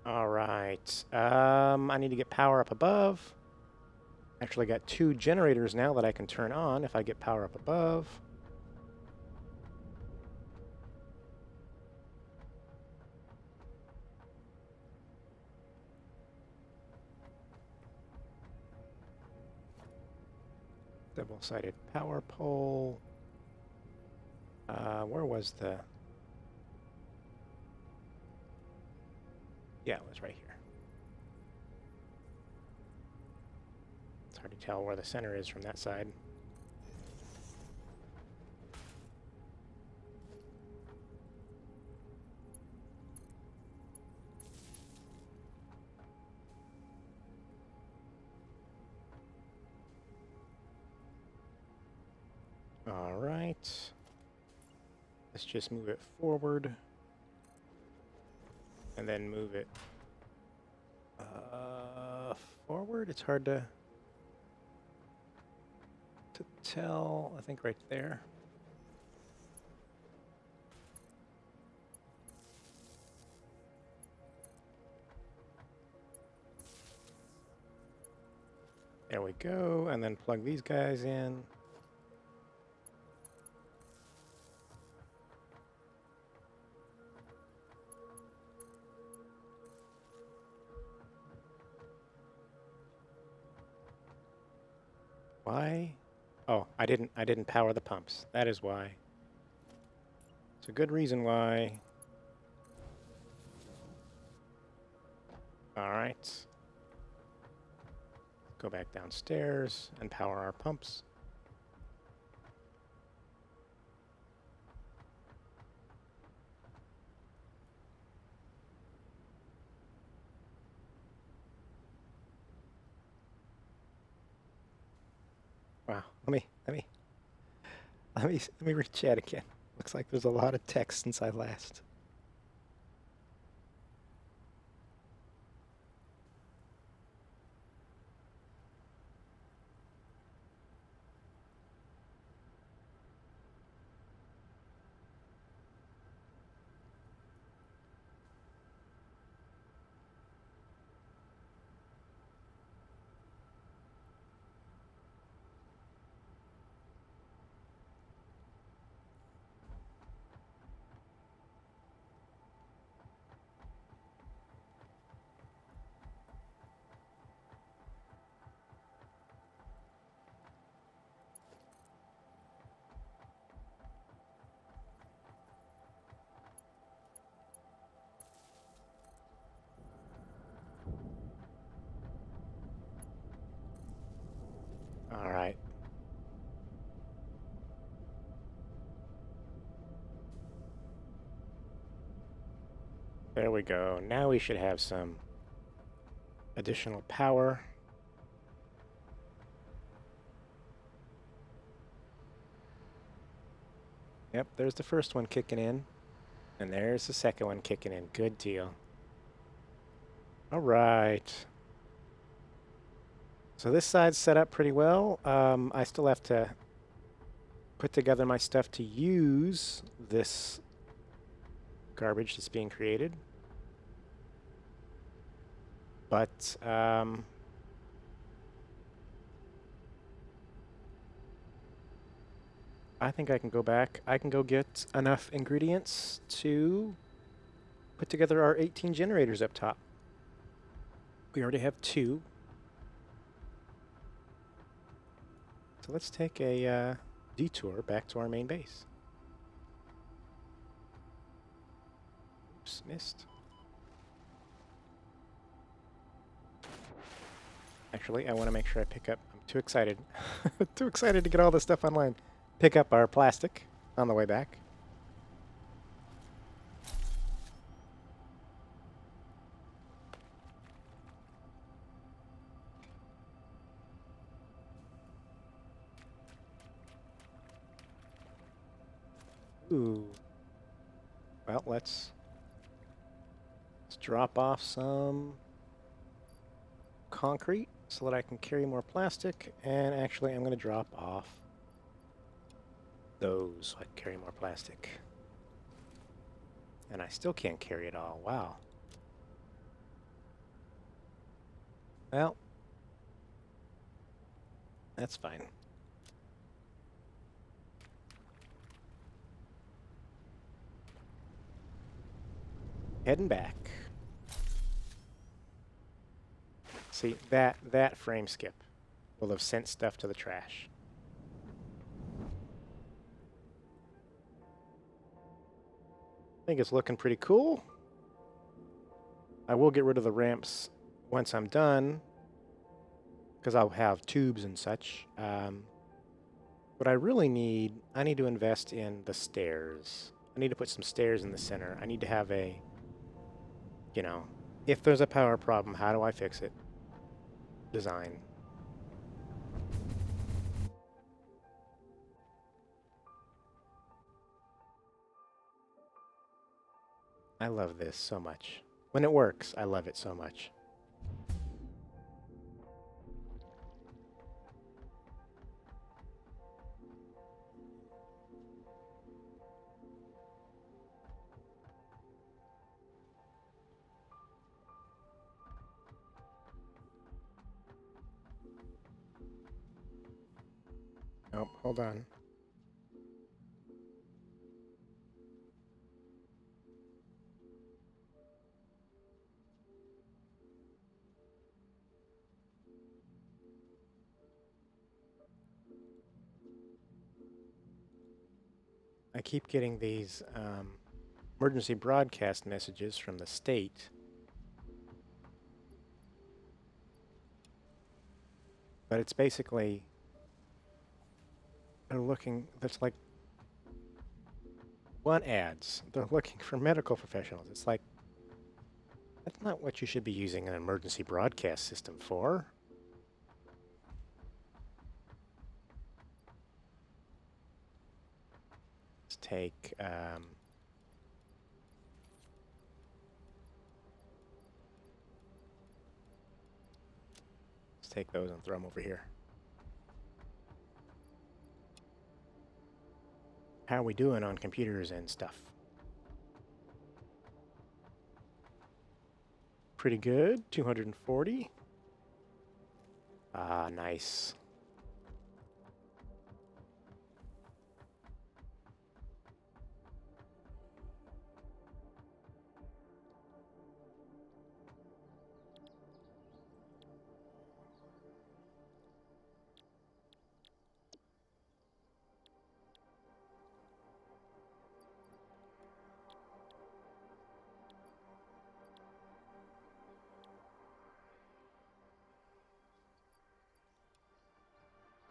All right. I need to get power up above. Actually got 2 generators now that I can turn on if I get power up above. Double-sided power pole. Where was the... Yeah, it was right here. It's hard to tell where the center is from that side. All right. Let's just move it forward. And then move it forward. It's hard to tell. I think right there. There we go. And then plug these guys in. Why? Oh, I didn't power the pumps. That is why. It's a good reason why. All right. Go back downstairs and power our pumps. Wow. Let me read chat again. Looks like there's a lot of text since I last. All right. There we go. Now we should have some additional power. Yep, there's the first one kicking in. And there's the second one kicking in. Good deal. All right. So this side's set up pretty well. I still have to put together my stuff to use this garbage that's being created. But I think I can go back. I can go get enough ingredients to put together our 18 generators up top. We already have 2. So let's take a detour back to our main base. Oops, missed. Actually, I want to make sure I pick up. I'm too excited. Too excited to get all this stuff online. Pick up our plastic on the way back. Ooh. Well, let's drop off some concrete so that I can carry more plastic. And actually, I'm going to drop off those so I can carry more plastic. And I still can't carry it all. Wow. Well, that's fine. Heading back. See, that frame skip will have sent stuff to the trash. I think it's looking pretty cool. I will get rid of the ramps once I'm done, because I'll have tubes and such. What I really need, I need to invest in the stairs. I need to put some stairs in the center. I need to have a, you know, if there's a power problem, how do I fix it? Design. I love this so much. When it works, I love it so much. Oh, hold on. I keep getting these emergency broadcast messages from the state, but it's basically they're looking. That's like one ads. They're looking for medical professionals. It's like that's not what you should be using an emergency broadcast system for. Let's take let's take those and throw them over here. How are we doing on computers and stuff? Pretty good. 240. Ah, nice.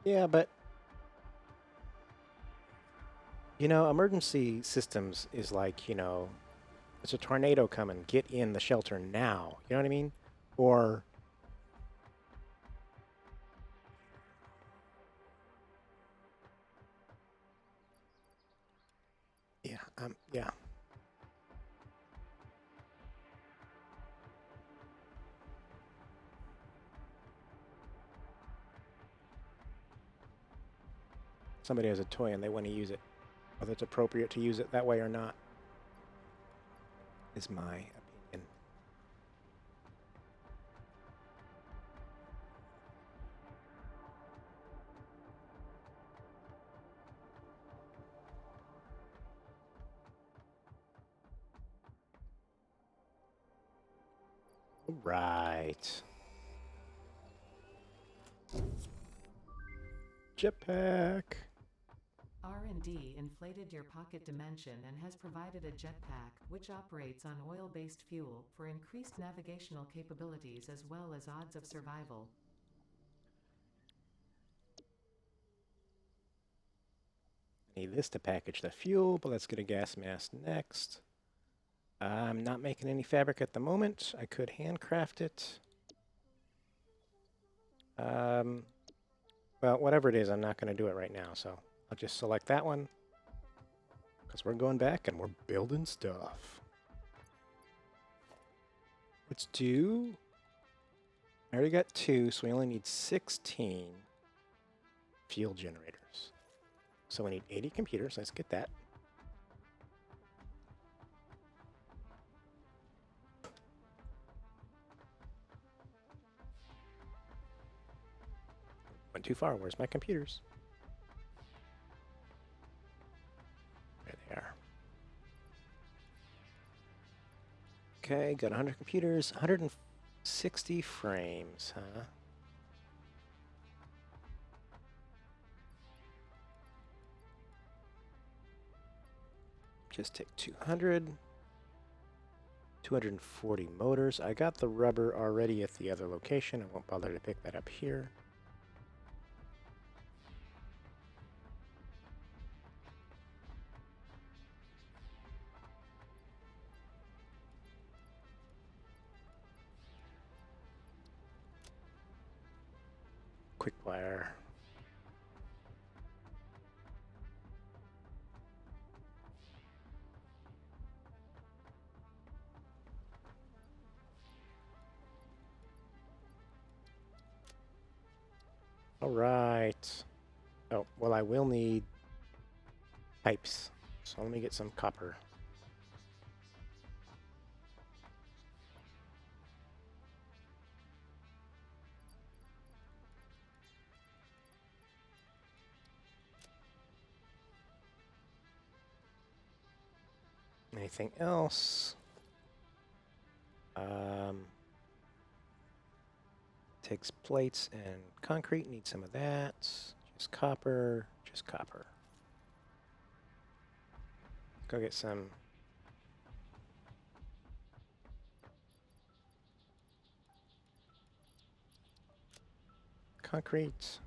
Yeah, but emergency systems is like, it's a tornado coming. Get in the shelter now. You know what I mean? Or yeah. Somebody has a toy and they want to use it. Whether it's appropriate to use it that way or not is my opinion. Right. Jetpack. R&D inflated your pocket dimension and has provided a jetpack, which operates on oil-based fuel, for increased navigational capabilities as well as odds of survival. Need this to package the fuel, but let's get a gas mask next. I'm not making any fabric at the moment. I could handcraft it. Well, whatever it is, I'm not going to do it right now, so I'll just select that one because we're going back and we're building stuff. Let's do... I already got 2, so we only need 16 fuel generators. So we need 80 computers. Let's get that. Went too far. Where's my computers? There they are. Okay, got 100 computers, 160 frames, huh? Just take 200. 240 motors. I got the rubber already at the other location. I won't bother to pick that up here. Quick wire. All right. Oh, well, I will need pipes. So let me get some copper. Anything else? Takes plates and concrete. Need some of that. Just copper. Just copper. go get some concrete.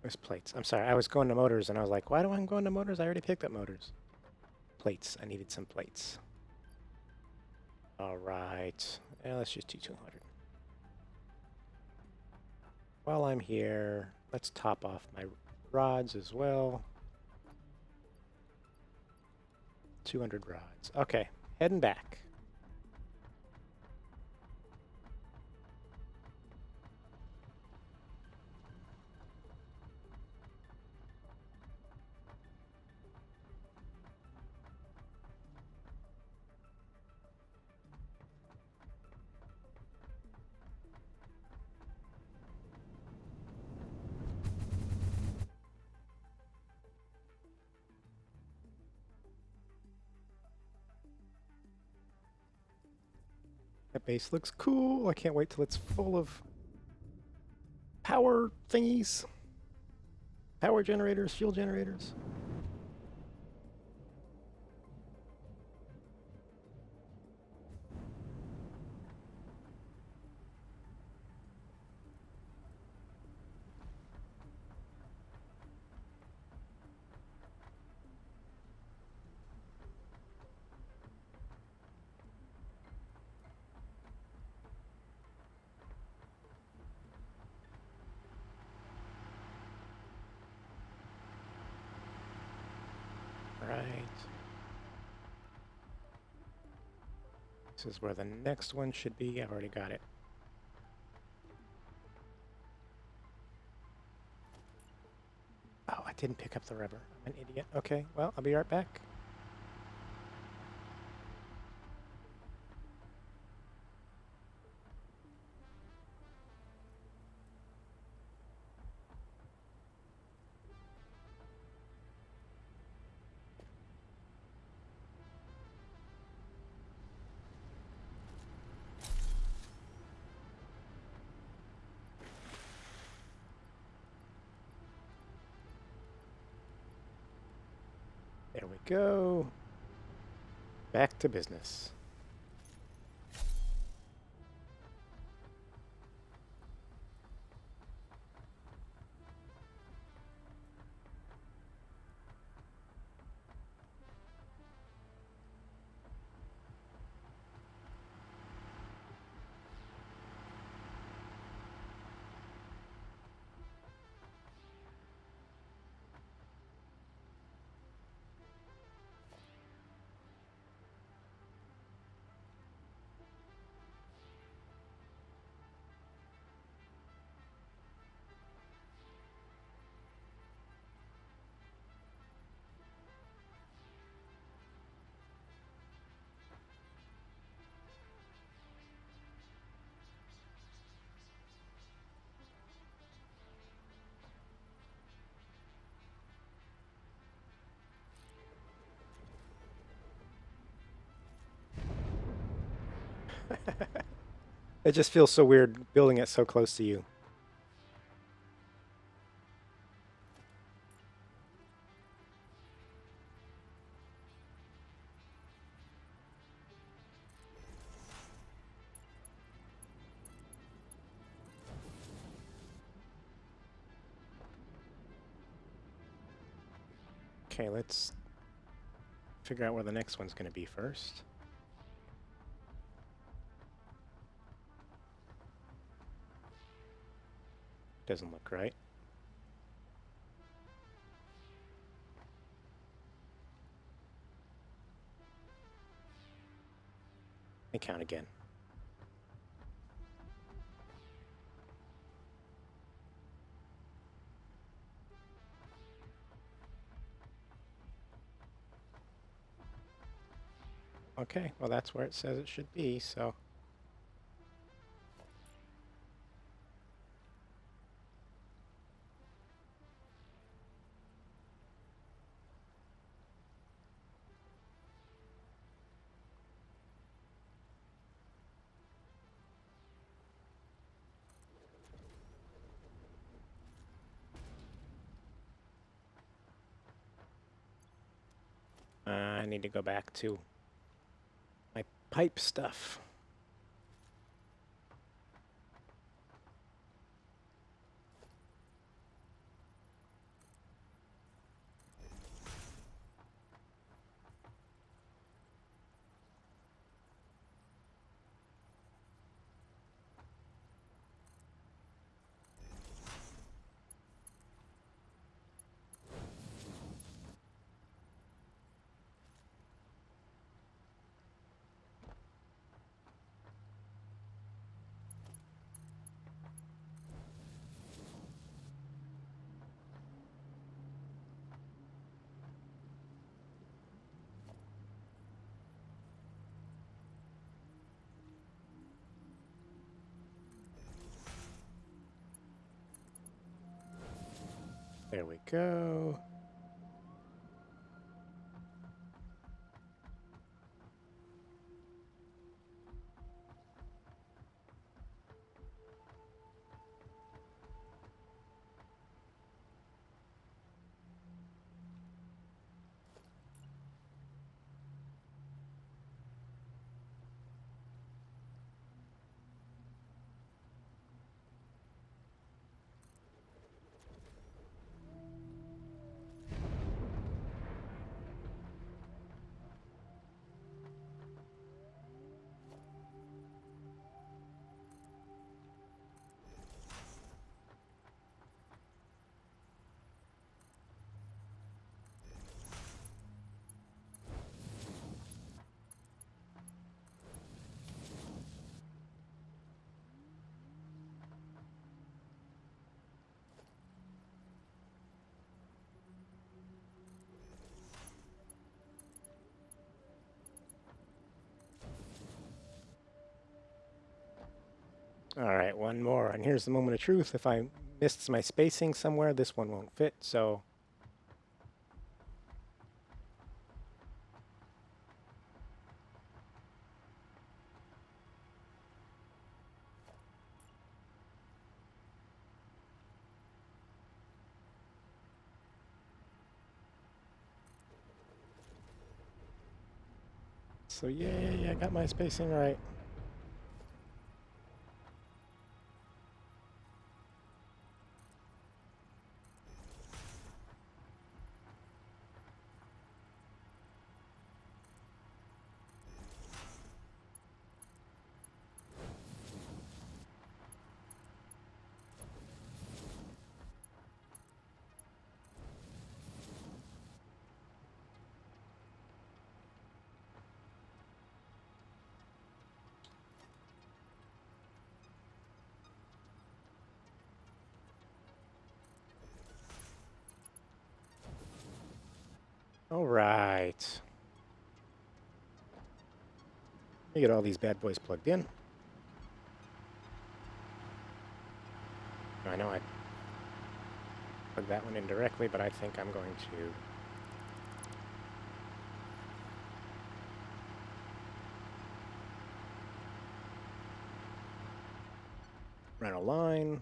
Where's plates? I'm sorry, I was going to motors and I was like, why do I go into motors? I already picked up motors. Plates. I needed some plates. All right. Yeah, let's just do 200. While I'm here, let's top off my rods as well. 200 rods. Okay, heading back. That base looks cool. I can't wait till it's full of power thingies. Power generators, fuel generators. Right. This is where the next one should be. I've already got it. Oh, I didn't pick up the rubber. I'm an idiot. Okay, well, I'll be right back. There we go. Back to business. It just feels so weird building it so close to you. Okay, let's figure out where the next one's going to be first. Doesn't look right. Let me count again. Okay, well that's where it says it should be, so... I need to go back to my pipe stuff. There we go. All right, one more. And here's the moment of truth. If I missed my spacing somewhere, this one won't fit, so... So yay, I got my spacing right. All right. Let me get all these bad boys plugged in. I know I plugged that one in directly, but I think I'm going to run a line.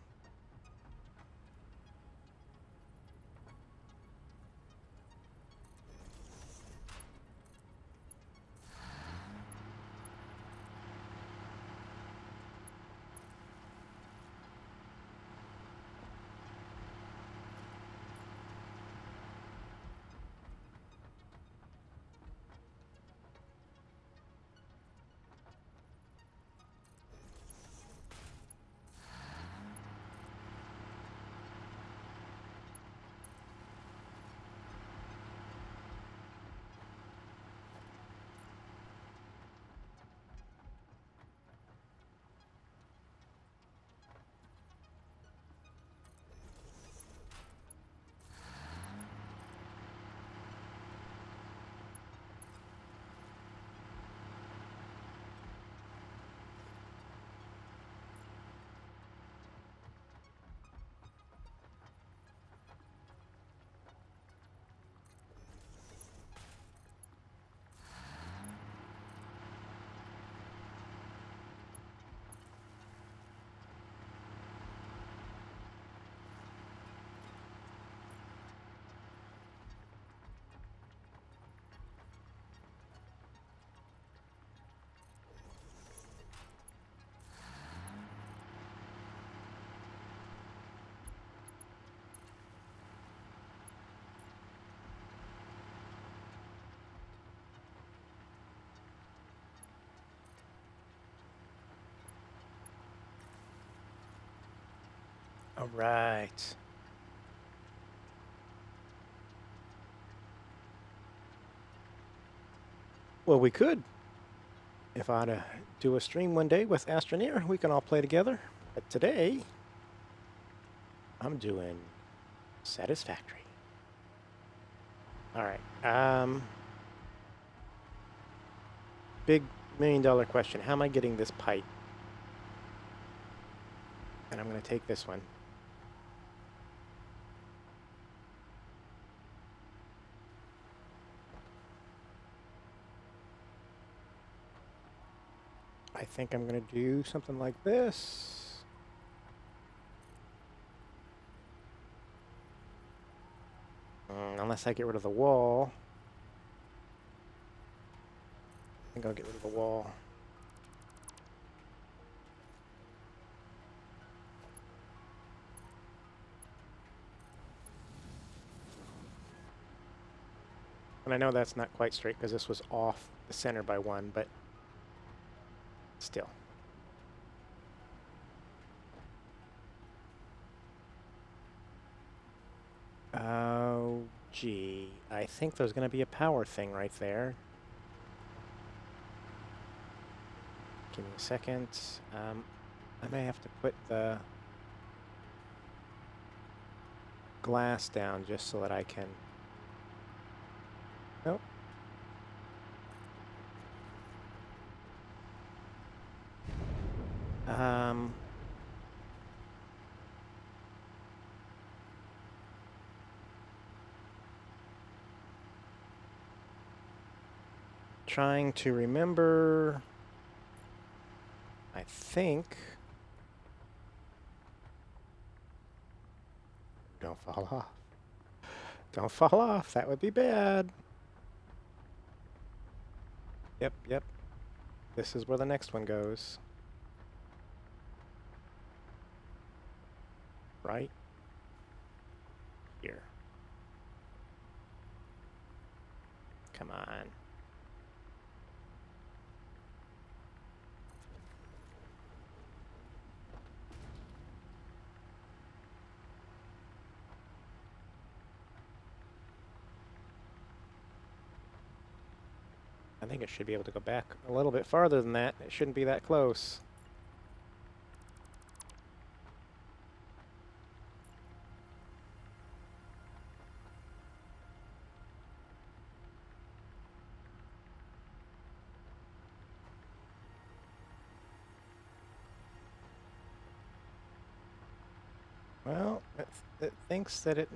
All right. Well, we could. If I do a stream one day with Astroneer, we can all play together. But today, I'm doing Satisfactory. All right. Big $1 million question. How am I getting this pipe? And I'm going to take this one. I think I'm going to do something like this. Unless I get rid of the wall. I think I'll get rid of the wall. And I know that's not quite straight because this was off the center by 1, but still. Oh, gee. I think there's going to be a power thing right there. Give me a second. I may have to put the glass down just so that I can... Nope. Trying to remember... I think... Don't fall off. Don't fall off. That would be bad. Yep. This is where the next one goes. Right here. Come on. I think it should be able to go back a little bit farther than that. It shouldn't be that close. Well, it thinks that it...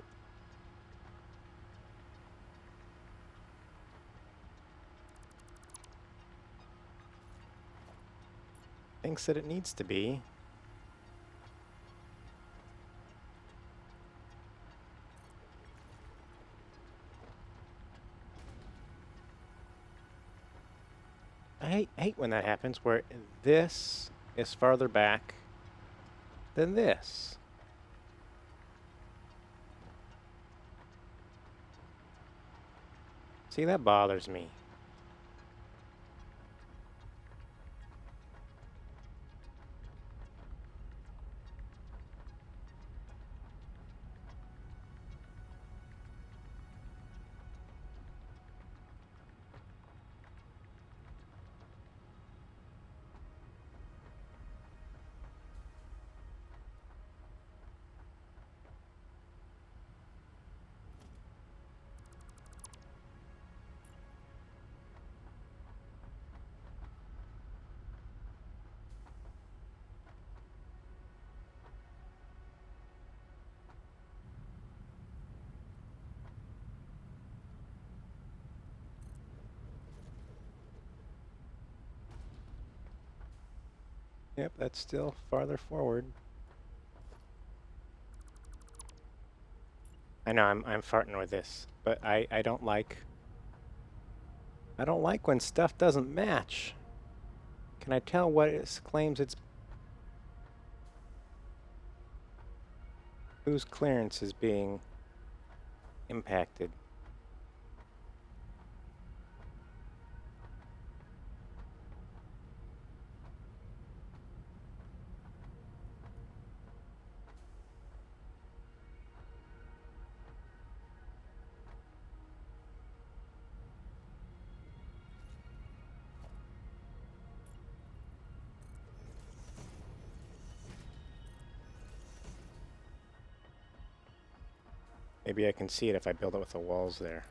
thinks that it needs to be. I hate when that happens, where this is farther back than this. See, that bothers me. Yep, that's still farther forward. I know I'm farting with this, but I don't like when stuff doesn't match. Can I tell what it claims it's... whose clearance is being impacted? Maybe I can see it if I build it with the walls there.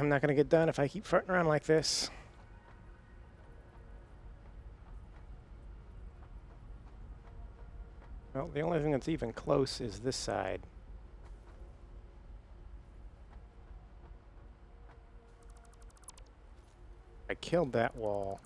I'm not gonna get done if I keep farting around like this. Well, the only thing that's even close is this side. I killed that wall.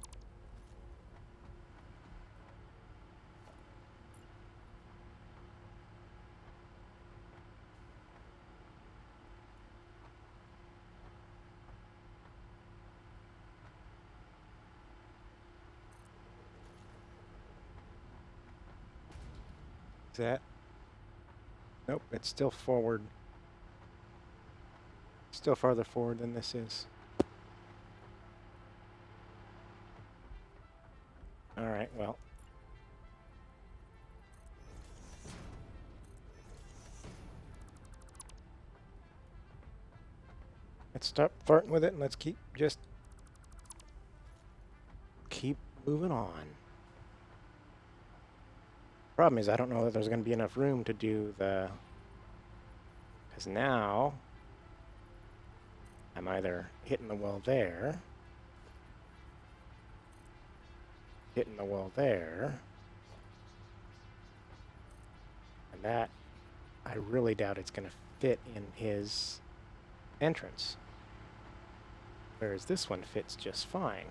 Is that? Nope, it's still forward. Still farther forward than this is. Alright, well. Let's stop farting with it and let's keep moving on. Problem is, I don't know that there's going to be enough room to do the... Because now, I'm either hitting the wall there, hitting the wall there, and that, I really doubt it's going to fit in his entrance. Whereas this one fits just fine.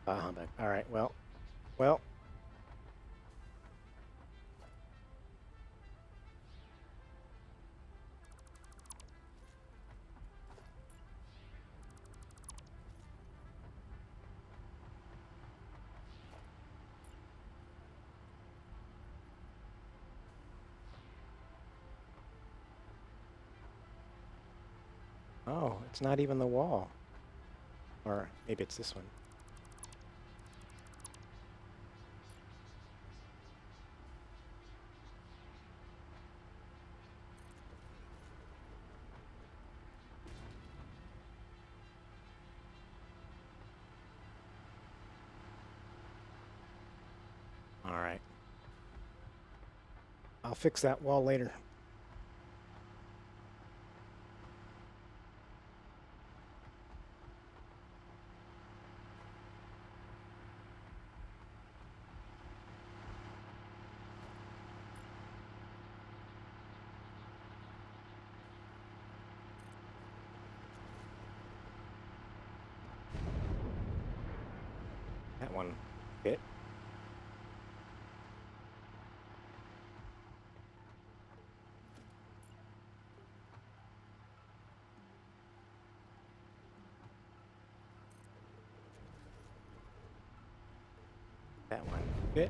Humbug. Alright, well. Oh, it's not even the wall. Or maybe it's this one. Alright. I'll fix that wall later. That one fit. That one fit.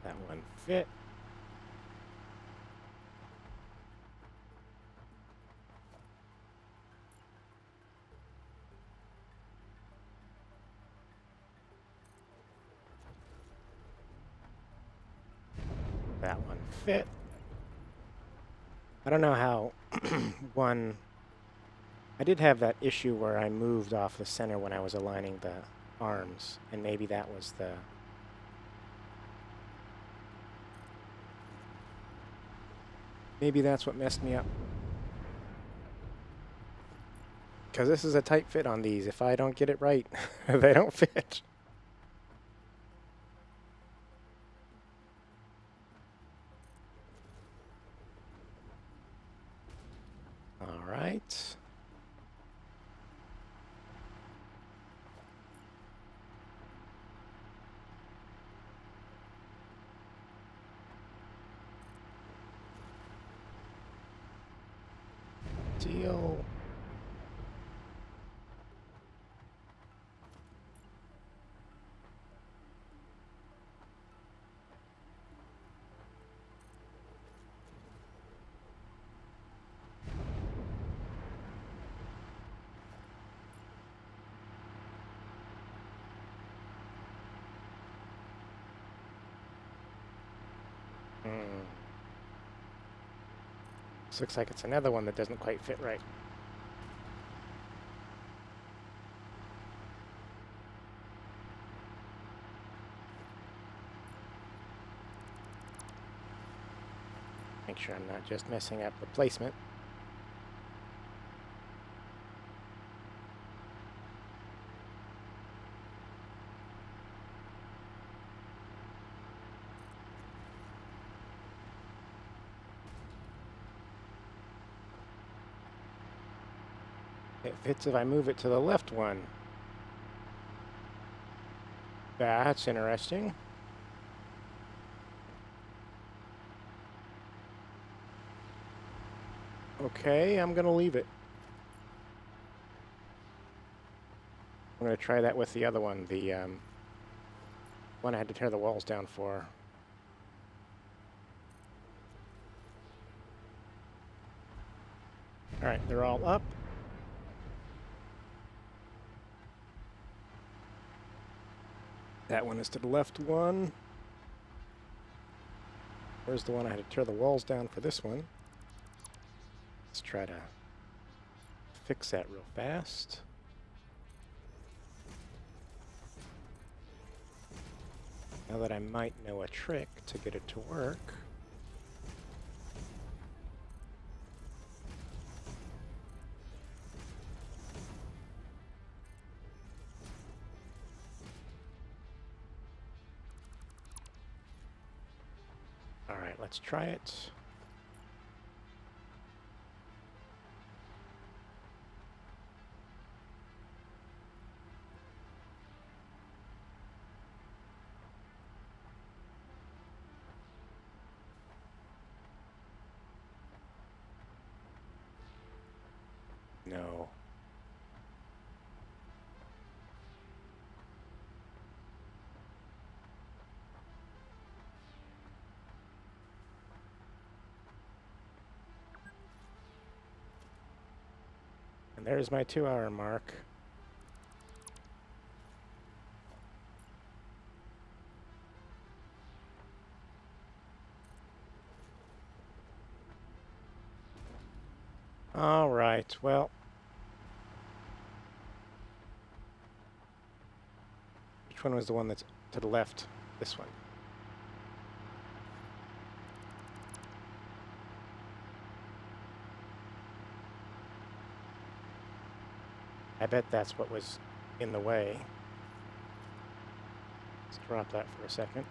That one fit. That one fit. I don't know how one... I did have that issue where I moved off the center when I was aligning the arms, and maybe that was the... Maybe that's what messed me up. Because this is a tight fit on these. If I don't get it right, they don't fit. right. Deal. This looks like it's another one that doesn't quite fit right. Make sure I'm not just messing up the placement. It fits if I move it to the left one. That's interesting. Okay, I'm gonna leave it. I'm gonna try that with the other one, the one I had to tear the walls down for. All right, they're all up. That one is to the left one. Where's the one I had to tear the walls down for this one? Let's try to fix that real fast. Now that I might know a trick to get it to work. All right, let's try it. No. And there's my 2-hour mark. All right, well. Which one was the one that's to the left? This one. I bet that's what was in the way. Let's drop that for a second.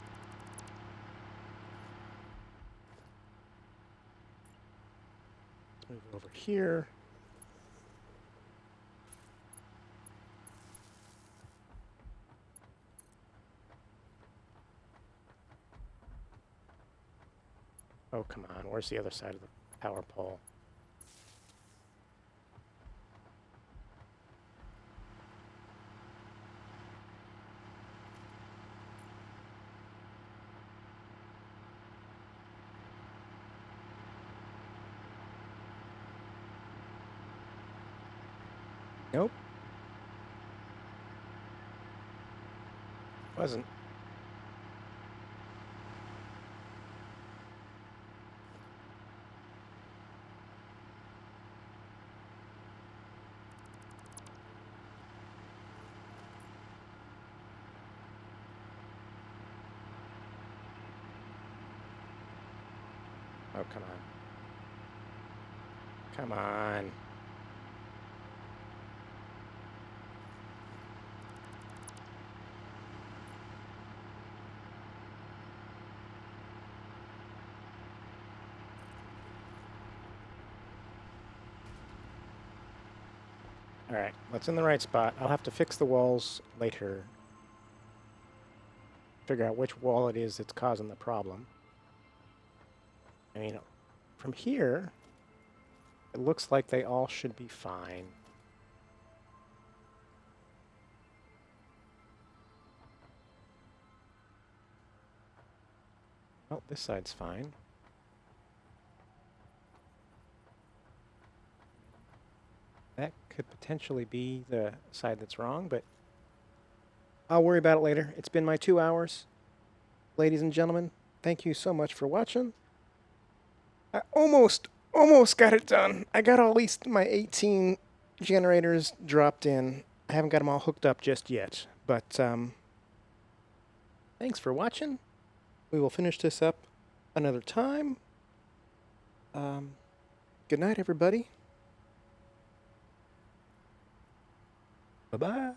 Let's move it over here. Oh, come on. Where's the other side of the power pole? Nope. Wasn't. Oh, come on. Come on. Alright, that's in the right spot. I'll have to fix the walls later. Figure out which wall it is that's causing the problem. I mean, from here, it looks like they all should be fine. Oh, this side's fine. That could potentially be the side that's wrong, but I'll worry about it later. It's been my 2 hours. Ladies and gentlemen, thank you so much for watching. I almost got it done. I got at least my 18 generators dropped in. I haven't got them all hooked up just yet, but thanks for watching. We will finish this up another time. Good night, everybody. Bye-bye.